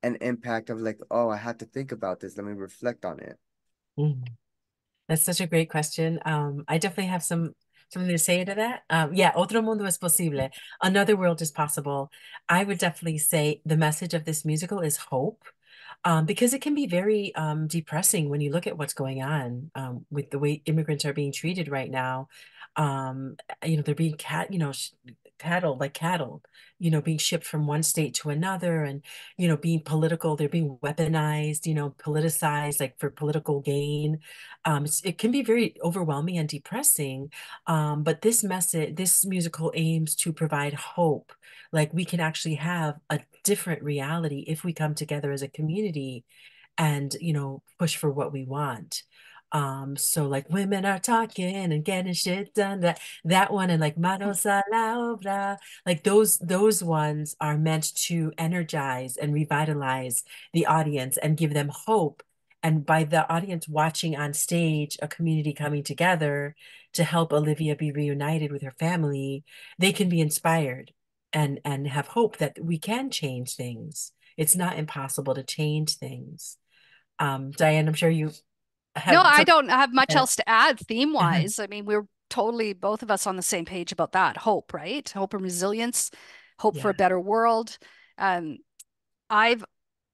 an impact of like, oh, I have to think about this, let me reflect on it? That's such a great question. I definitely have something to say to that. Yeah, otro mundo es posible. Another world is possible. I would definitely say the message of this musical is hope, because it can be very depressing when you look at what's going on with the way immigrants are being treated right now. They're being cattle, like cattle, being shipped from one state to another, and being political. They're being weaponized, politicized, like for political gain. It can be very overwhelming and depressing. But this musical aims to provide hope. Like we can actually have a different reality if we come together as a community and, push for what we want. So like women are talking and getting shit done, that one, and like manos a la obra, like those ones are meant to energize and revitalize the audience and give them hope. And by the audience watching on stage a community coming together to help Olivia be reunited with her family, they can be inspired and have hope that we can change things. It's not impossible to change things. Diane, I'm sure you No, have I don't have much else to add theme-wise. I mean, we're totally, both of us, on the same page about that. Hope, right? Hope and resilience, hope for a better world. I've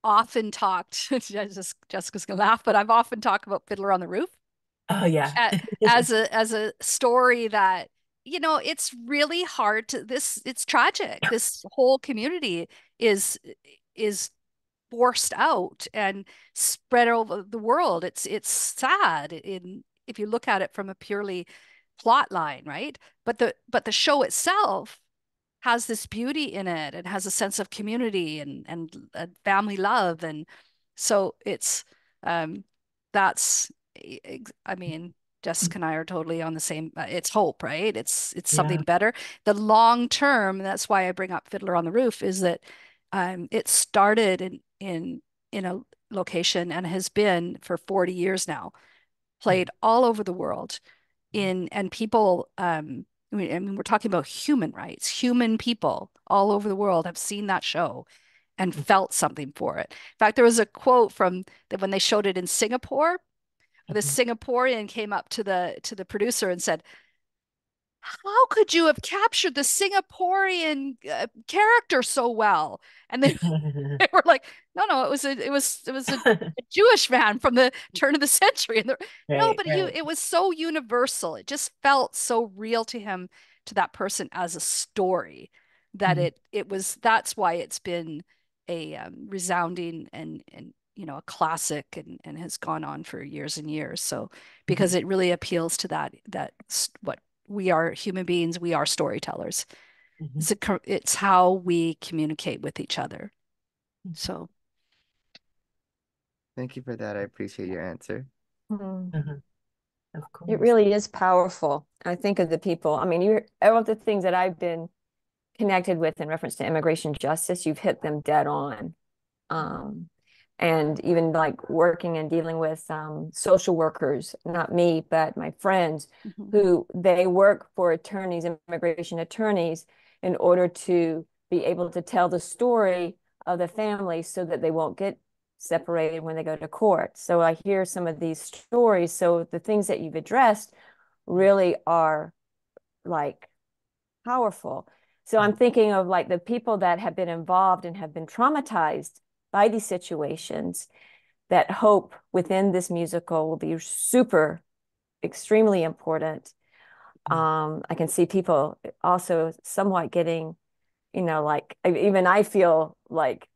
often talked, Jessica's gonna laugh, but I've often talked about Fiddler on the Roof. Oh yeah. as a story that, it's really hard to it's tragic. This whole community is forced out and spread over the world. It's sad if you look at it from a purely plot line, right? But the show itself has this beauty in it and has a sense of community and family love, and so it's that's I mean, Jessica and I are totally on the same. It's hope, right? It's something better. The long term. That's why I bring up Fiddler on the Roof. Is that it started in a location and has been for 40 years now. played all over the world and people, I mean, we're talking about human rights. Human people all over the world have seen that show and felt something for it. In fact, there was a quote from that when they showed it in Singapore, where the Singaporean came up to the producer and said, "How could you have captured the Singaporean character so well?" And they were like, "No, it was a Jewish man from the turn of the century." And they're, no, Right, but right. it was so universal. It just felt so real to him, to that person as a story, that that's why it's been a resounding and a classic and has gone on for years and years. So because it really appeals to that what we are human beings, we are storytellers. It's how we communicate with each other. So Thank you for that. I appreciate your answer. Of It course. really is powerful. I think of the people. I mean, all of the things that I've been connected with in reference to immigration justice, you've hit them dead on. And even like working and dealing with social workers, not me, but my friends, who they work for attorneys, immigration attorneys, in order to be able to tell the story of the family so that they won't get separated when they go to court. So I hear some of these stories. So the things that you've addressed really are like powerful. So I'm thinking of like the people that have been involved and have been traumatized by these situations, that hope within this musical will be super, extremely important. I can see people also somewhat getting, like even I feel like,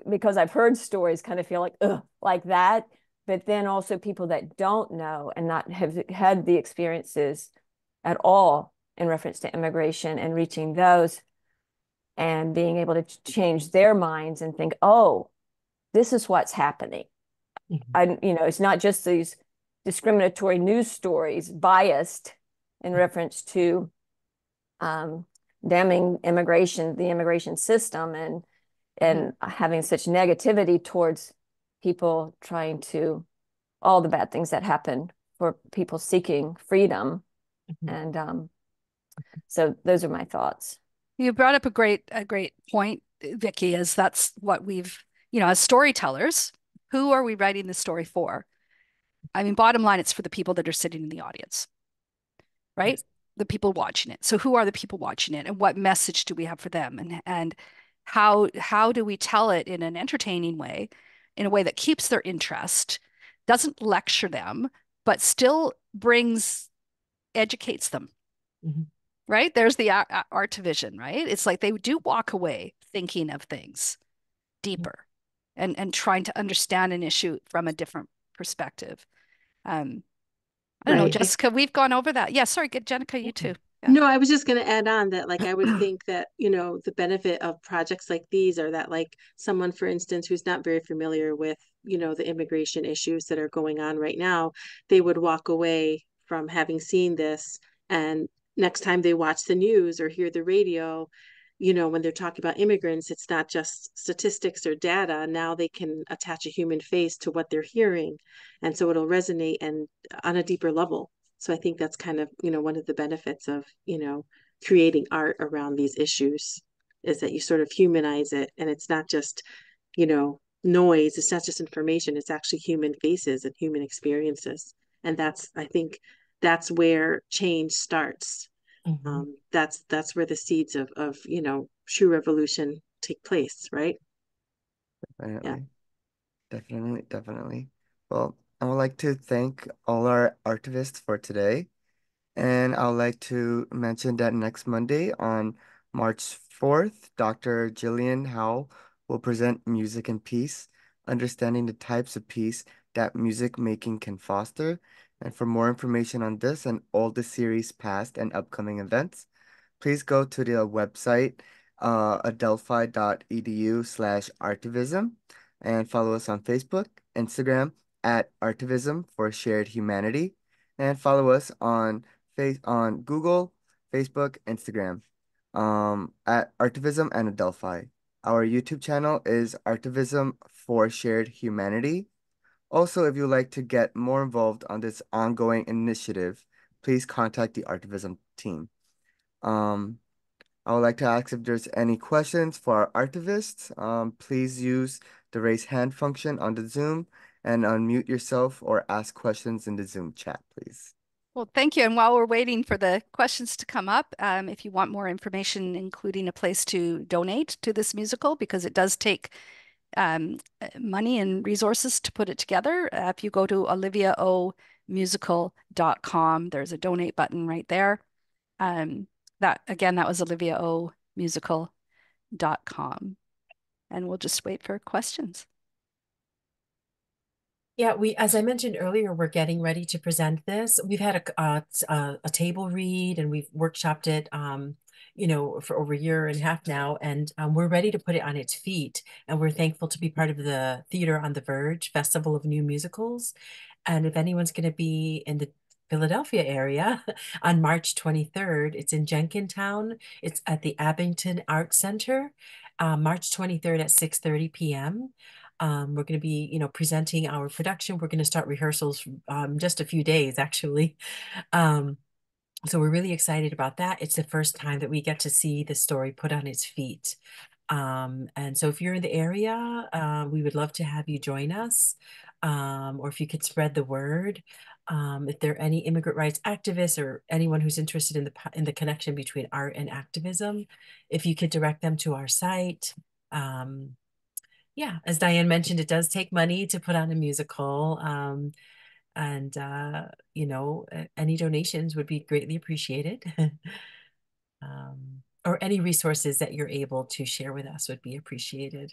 because I've heard stories, kind of feel like, ugh, like that. But then also people that don't know and not have had the experiences at all in reference to immigration, and reaching those and being able to change their minds and think, oh, this is what's happening. It's not just these discriminatory news stories biased in reference to damning immigration, the immigration system, and having such negativity towards people trying to, all the bad things that happen for people seeking freedom. And so those are my thoughts. you brought up a great point, Vicky, is that's what we've, as storytellers, who are we writing the story for? I mean, bottom line, it's for the people that are sitting in the audience, right? Yes. The people watching it. So who are the people watching it, and what message do we have for them? And how do we tell it in an entertaining way, in a way that keeps their interest, doesn't lecture them, but still educates them, right? There's the ARTIVISM, right? It's like they do walk away thinking of things deeper and trying to understand an issue from a different perspective. I don't know, Right. Jessica, we've gone over that. Yeah, sorry, get Jennica, you too. Yeah. No, I was just going to add on that, like, I would think that, the benefit of projects like these are that, like, someone, for instance, who's not very familiar with, the immigration issues that are going on right now, they would walk away from having seen this. And next time they watch the news or hear the radio, when they're talking about immigrants, it's not just statistics or data. Now they can attach a human face to what they're hearing. And so it'll resonate and on a deeper level. So I think that's kind of, one of the benefits of, creating art around these issues, is that you sort of humanize it, and it's not just, noise. It's not just information. It's actually human faces and human experiences. And I think that's where change starts. That's where the seeds of true revolution take place, right? Definitely. Definitely. Well, I would like to thank all our artivists for today. And I would like to mention that next Monday on March 4th, Dr. Jillian Howe will present Music and Peace, Understanding the Types of Peace that Music Making Can Foster. And for more information on this and all the series' past and upcoming events, please go to the website, adelphi.edu/artivism, and follow us on Facebook, Instagram at Artivism for Shared Humanity, and follow us on Google, Facebook, Instagram, at Artivism and Adelphi. Our YouTube channel is Artivism for Shared Humanity. Also, if you'd like to get more involved on this ongoing initiative, please contact the ARTIVISM team. Um, I would like to ask if there's any questions for our artivists. Please use the raise hand function on the Zoom and unmute yourself or ask questions in the Zoom chat, please. Well, thank you. And while we're waiting for the questions to come up, if you want more information, including a place to donate to this musical, because it does take money and resources to put it together, if you go to oliviaomusical.com, there's a donate button right there. That was oliviaomusical.com. And we'll just wait for questions. Yeah, as I mentioned earlier, we're getting ready to present this. We've had a table read and we've workshopped it, for over a year and a half now, and we're ready to put it on its feet. And we're thankful to be part of the Theater on the Verge Festival of New Musicals. And if anyone's going to be in the Philadelphia area on March 23rd, it's in Jenkintown. It's at the Abington Arts Center, March 23rd at 6:30 p.m. We're going to be, presenting our production. We're going to start rehearsals just a few days, actually. So we're really excited about that. It's the first time that we get to see the story put on its feet. And so if you're in the area, we would love to have you join us, or if you could spread the word. If there are any immigrant rights activists or anyone who's interested in the connection between art and activism, if you could direct them to our site. Yeah, as Diane mentioned, it does take money to put on a musical. And any donations would be greatly appreciated. Or any resources that you're able to share with us would be appreciated.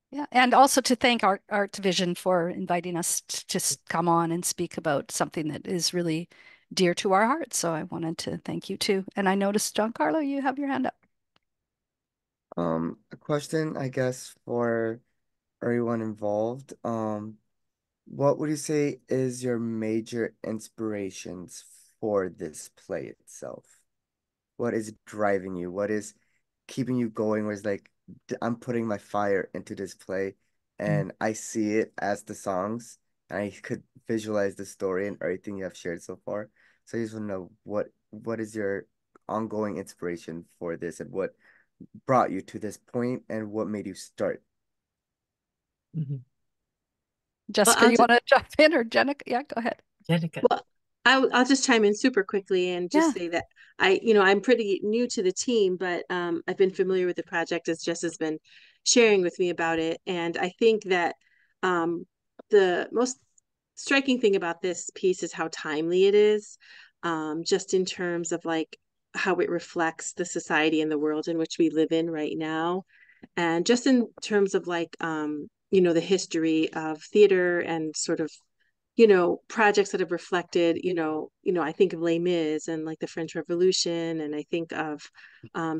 Yeah, and also to thank ARTIVISM for inviting us to just come on and speak about something that is really dear to our hearts. So I wanted to thank you too. And I noticed, Giancarlo, you have your hand up. A question, I guess, for everyone involved. What would you say is your major inspirations for this play itself? What is driving you? What is keeping you going? Where it's like, I'm putting my fire into this play and I see it as the songs and I could visualize the story and everything you have shared so far. So I just want to know what is your ongoing inspiration for this and what brought you to this point and what made you start? Jessica, you want to jump in, or Jennica? Yeah, go ahead. Jennica. Well, I'll just chime in super quickly and just say that I'm pretty new to the team, but I've been familiar with the project as Jess has been sharing with me about it. And I think that the most striking thing about this piece is how timely it is, just in terms of like how it reflects the society and the world in which we live in right now. And just in terms of like, the history of theater and sort of projects that have reflected, I think of Les Mis and like the French Revolution, and I think of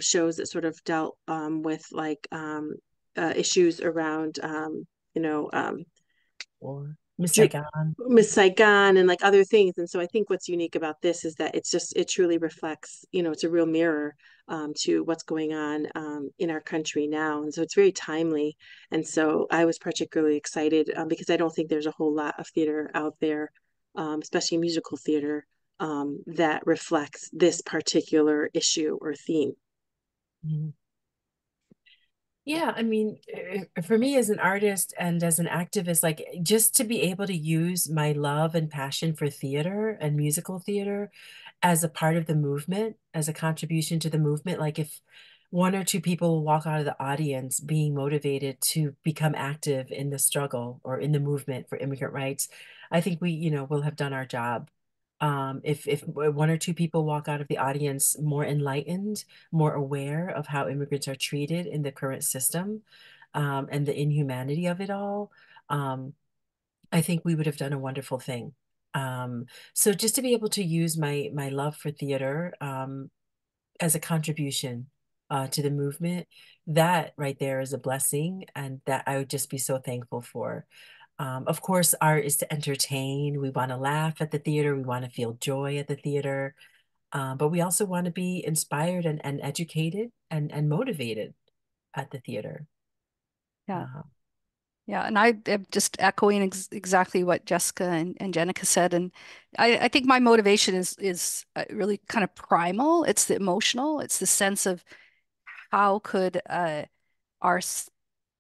shows that sort of dealt with like issues around, or Miss Saigon. Miss Saigon and like other things. And so I think what's unique about this is that it truly reflects, it's a real mirror to what's going on in our country now. And so it's very timely. And so I was particularly excited because I don't think there's a whole lot of theater out there, especially musical theater, that reflects this particular issue or theme. Mm-hmm. Yeah, I mean, for me as an artist and as an activist, like just to be able to use my love and passion for theater and musical theater as a part of the movement, as a contribution to the movement, like if one or two people walk out of the audience being motivated to become active in the struggle or in the movement for immigrant rights, I think we, will have done our job. If one or two people walk out of the audience more enlightened, more aware of how immigrants are treated in the current system, and the inhumanity of it all, I think we would have done a wonderful thing. So just to be able to use my love for theater as a contribution to the movement, that right there is a blessing, and that I would just be so thankful for. Of course, art is to entertain. We want to laugh at the theater. We want to feel joy at the theater. But we also want to be inspired and educated and motivated at the theater. Yeah. Yeah, and I am just echoing exactly what Jessica and Jennica said, and I think my motivation is really kind of primal. It's the emotional. It's the sense of how could our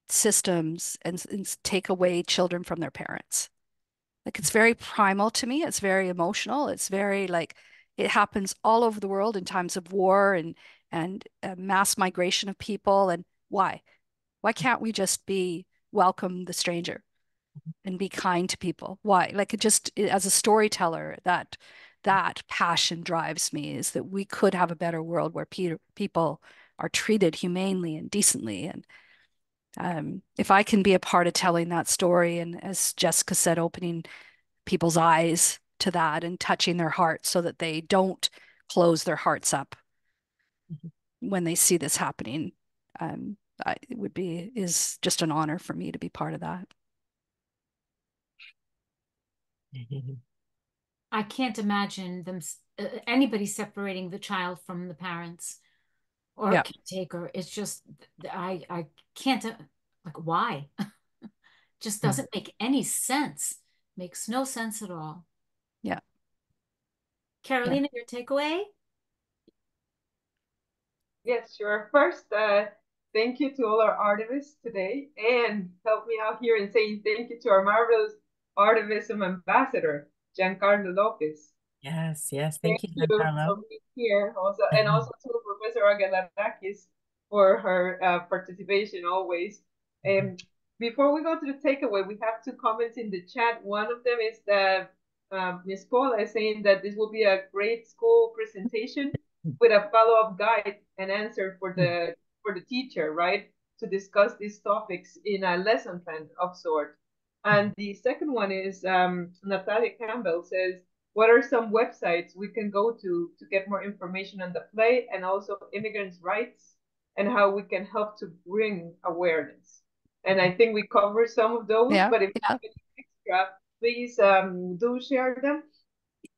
systems and take away children from their parents. Like it's very primal to me. It's very emotional. It's very like it happens all over the world in times of war and mass migration of people. And why? Why can't we just be welcome the stranger and be kind to people? Why? Like it just as a storyteller, that passion drives me is that we could have a better world where people are treated humanely and decently. And if I can be a part of telling that story, and as Jessica said, opening people's eyes to that and touching their hearts so that they don't close their hearts up when they see this happening, it would be is just an honor for me to be part of that. I can't imagine them anybody separating the child from the parents or Yeah. caretaker. It's just I can't like why? Just doesn't make any sense. Makes no sense at all. Yeah. Carolina, your takeaway? Yes, sure. First, thank you to all our artivists today, and help me out here in saying thank you to our marvelous Artivism ambassador, Giancarlo Lopez. Yes, yes. Thank Thank you, you Giancarlo. for being here also, and also to Professor Agalarakis for her participation always. Before we go to the takeaway, we have two comments in the chat. One of them is that Ms. Paula is saying that this will be a great school presentation with a follow-up guide and answer for the teacher, right? To discuss these topics in a lesson plan of sort. And the second one is Natalia Campbell says, what are some websites we can go to get more information on the play and also immigrants' rights and how we can help to bring awareness? And I think we cover some of those, Yeah. but if Yeah. you have extra, please do share them.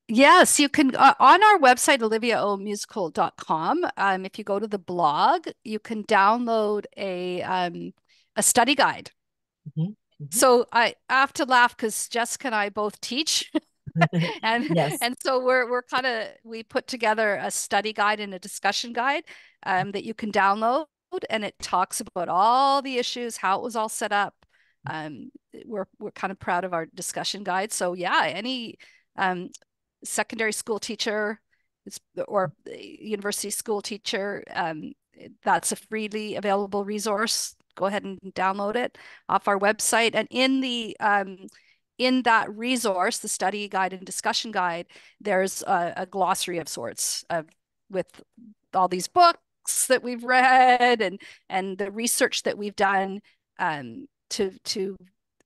Yes, you can on our website, oliviaomusical.com. If you go to the blog, you can download a study guide. So I have to laugh because Jessica and I both teach. And Yes. and so we put together a study guide and a discussion guide that you can download, and it talks about all the issues, how it was all set up. We're kind of proud of our discussion guide. So yeah, any secondary school teacher or university school teacher, that's a freely available resource. Go ahead and download it off our website. And in that resource, the study guide and discussion guide, there's a glossary of sorts with all these books that we've read and the research that we've done to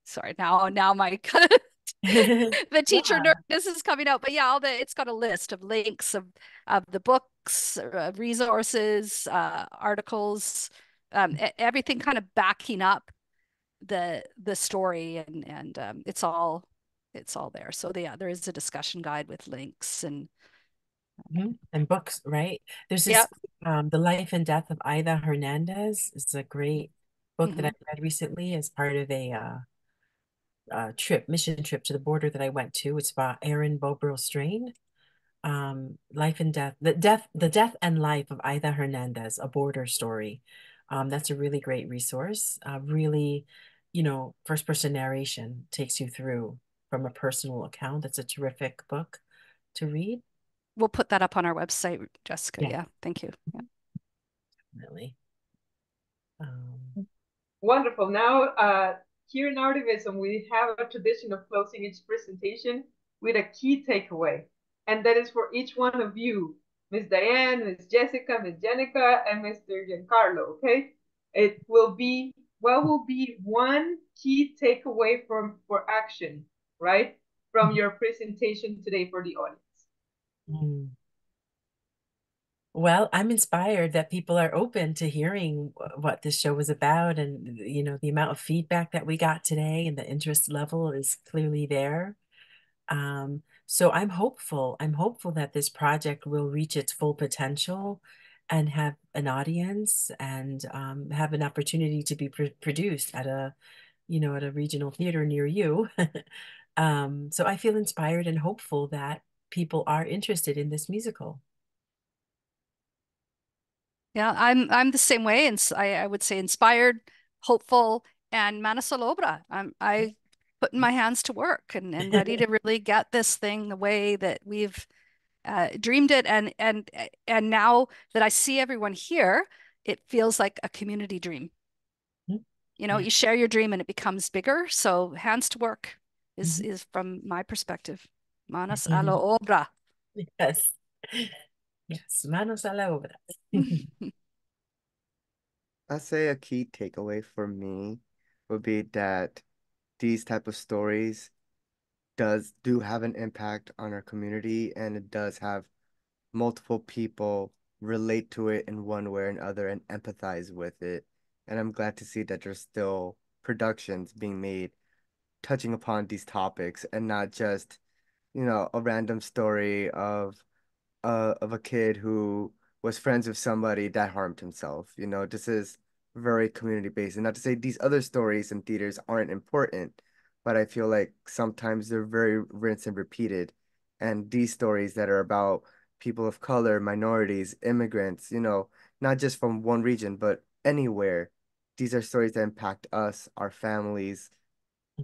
sorry, now my kind of the teacher nerd, this is coming out, but yeah, it's got a list of links of the books, resources, articles, everything kind of backing up the story, and it's all there. So yeah, there is a discussion guide with links and books, right? There's yeah. this The Life and Death of Ida Hernandez is a great book that I read recently as part of a mission trip to the border that I went to. It's by Aaron Bobril Strain. Life and Death, the Death and Life of Ida Hernandez, a border story. That's a really great resource. Really, first person narration takes you through from a personal account. It's a terrific book to read. We'll put that up on our website, Jessica. Yeah, thank you. Yeah. Definitely. Wonderful. Now, here in Artivism, we have a tradition of closing each presentation with a key takeaway. And that is for each one of you, Ms. Diane, Ms. Jessica, Ms. Jennica, and Mr. Giancarlo, okay? It will be, what will be one key takeaway for action, right? From your presentation today for the audience. Well, I'm inspired that people are open to hearing what this show was about, and the amount of feedback that we got today and the interest level is clearly there. So I'm hopeful. I'm hopeful that this project will reach its full potential and have an audience and have an opportunity to be produced at a at a regional theater near you. So I feel inspired and hopeful that people are interested in this musical. Yeah, I'm the same way, and I would say inspired, hopeful, and manos a la obra. I putting my hands to work and ready to really get this thing the way that we've dreamed it, and now that I see everyone here, it feels like a community dream. Yeah. You share your dream and it becomes bigger. So hands to work is Mhm. is from my perspective. Manos a la obra. Yes. Yes, manos a la obra. I'd say a key takeaway for me would be that these type of stories do have an impact on our community, and it does have multiple people relate to it in one way or another and empathize with it. And I'm glad to see that there's still productions being made touching upon these topics and not just, a random story of a kid who was friends with somebody that harmed himself. This is very community based. And not to say these other stories in theaters aren't important, but I feel like sometimes they're very rinsed and repeated. And these stories that are about people of color, minorities, immigrants, not just from one region, but anywhere, these are stories that impact us, our families,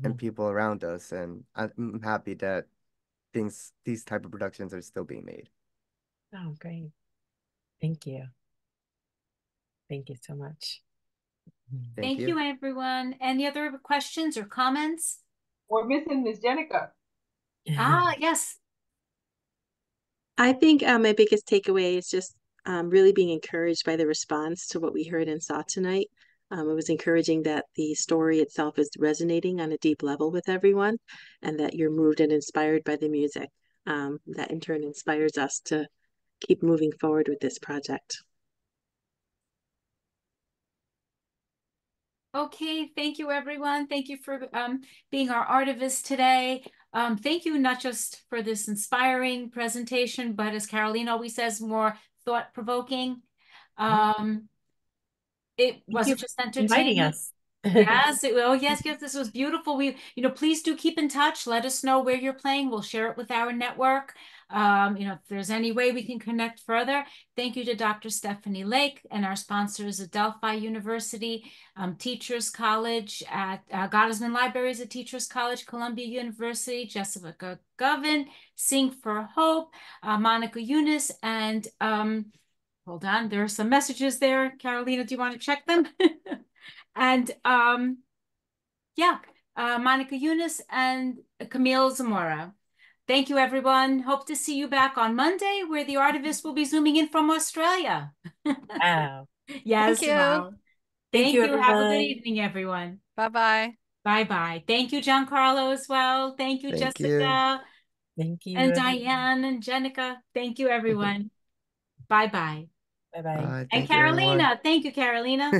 and people around us. And I'm happy that these type of productions are still being made. Oh, great. Thank you. Thank you so much. Thank you, everyone. Any other questions or comments? We're missing Miss Jennica. Yes. I think my biggest takeaway is just really being encouraged by the response to what we heard and saw tonight. It was encouraging that the story itself is resonating on a deep level with everyone, and that you're moved and inspired by the music. That in turn inspires us to keep moving forward with this project. Okay, thank you, everyone. Thank you for being our artivist today. Thank you not just for this inspiring presentation, but as Caroline always says, more thought-provoking. It wasn't just Inviting entertainment. us. Yes, yes, this was beautiful. Please do keep in touch. Let us know where you're playing. We'll share it with our network. If there's any way we can connect further. Thank you to Dr. Stephanie Lake and our sponsors at Delphi University, Teachers College at Gottesman Libraries at Teachers College, Columbia University, Jessica Govin, Sing for Hope, Monica Eunice, and hold on, there are some messages there. Carolina, do you want to check them? And Monica Eunice and Camille Zamora. Thank you, everyone. Hope to see you back on Monday, where the artivist will be zooming in from Australia. Wow. Yes, Thank you. wow. Thank you, Have a good everyone. evening, everyone. Bye-bye. Bye-bye. Thank you, Giancarlo, as well. Thank you, Thank you. Jessica. Thank you, And everyone. Diane and Jennica. Thank you, everyone. Bye-bye. Bye-bye. And Thank you, everyone. Carolina. Thank you, Carolina.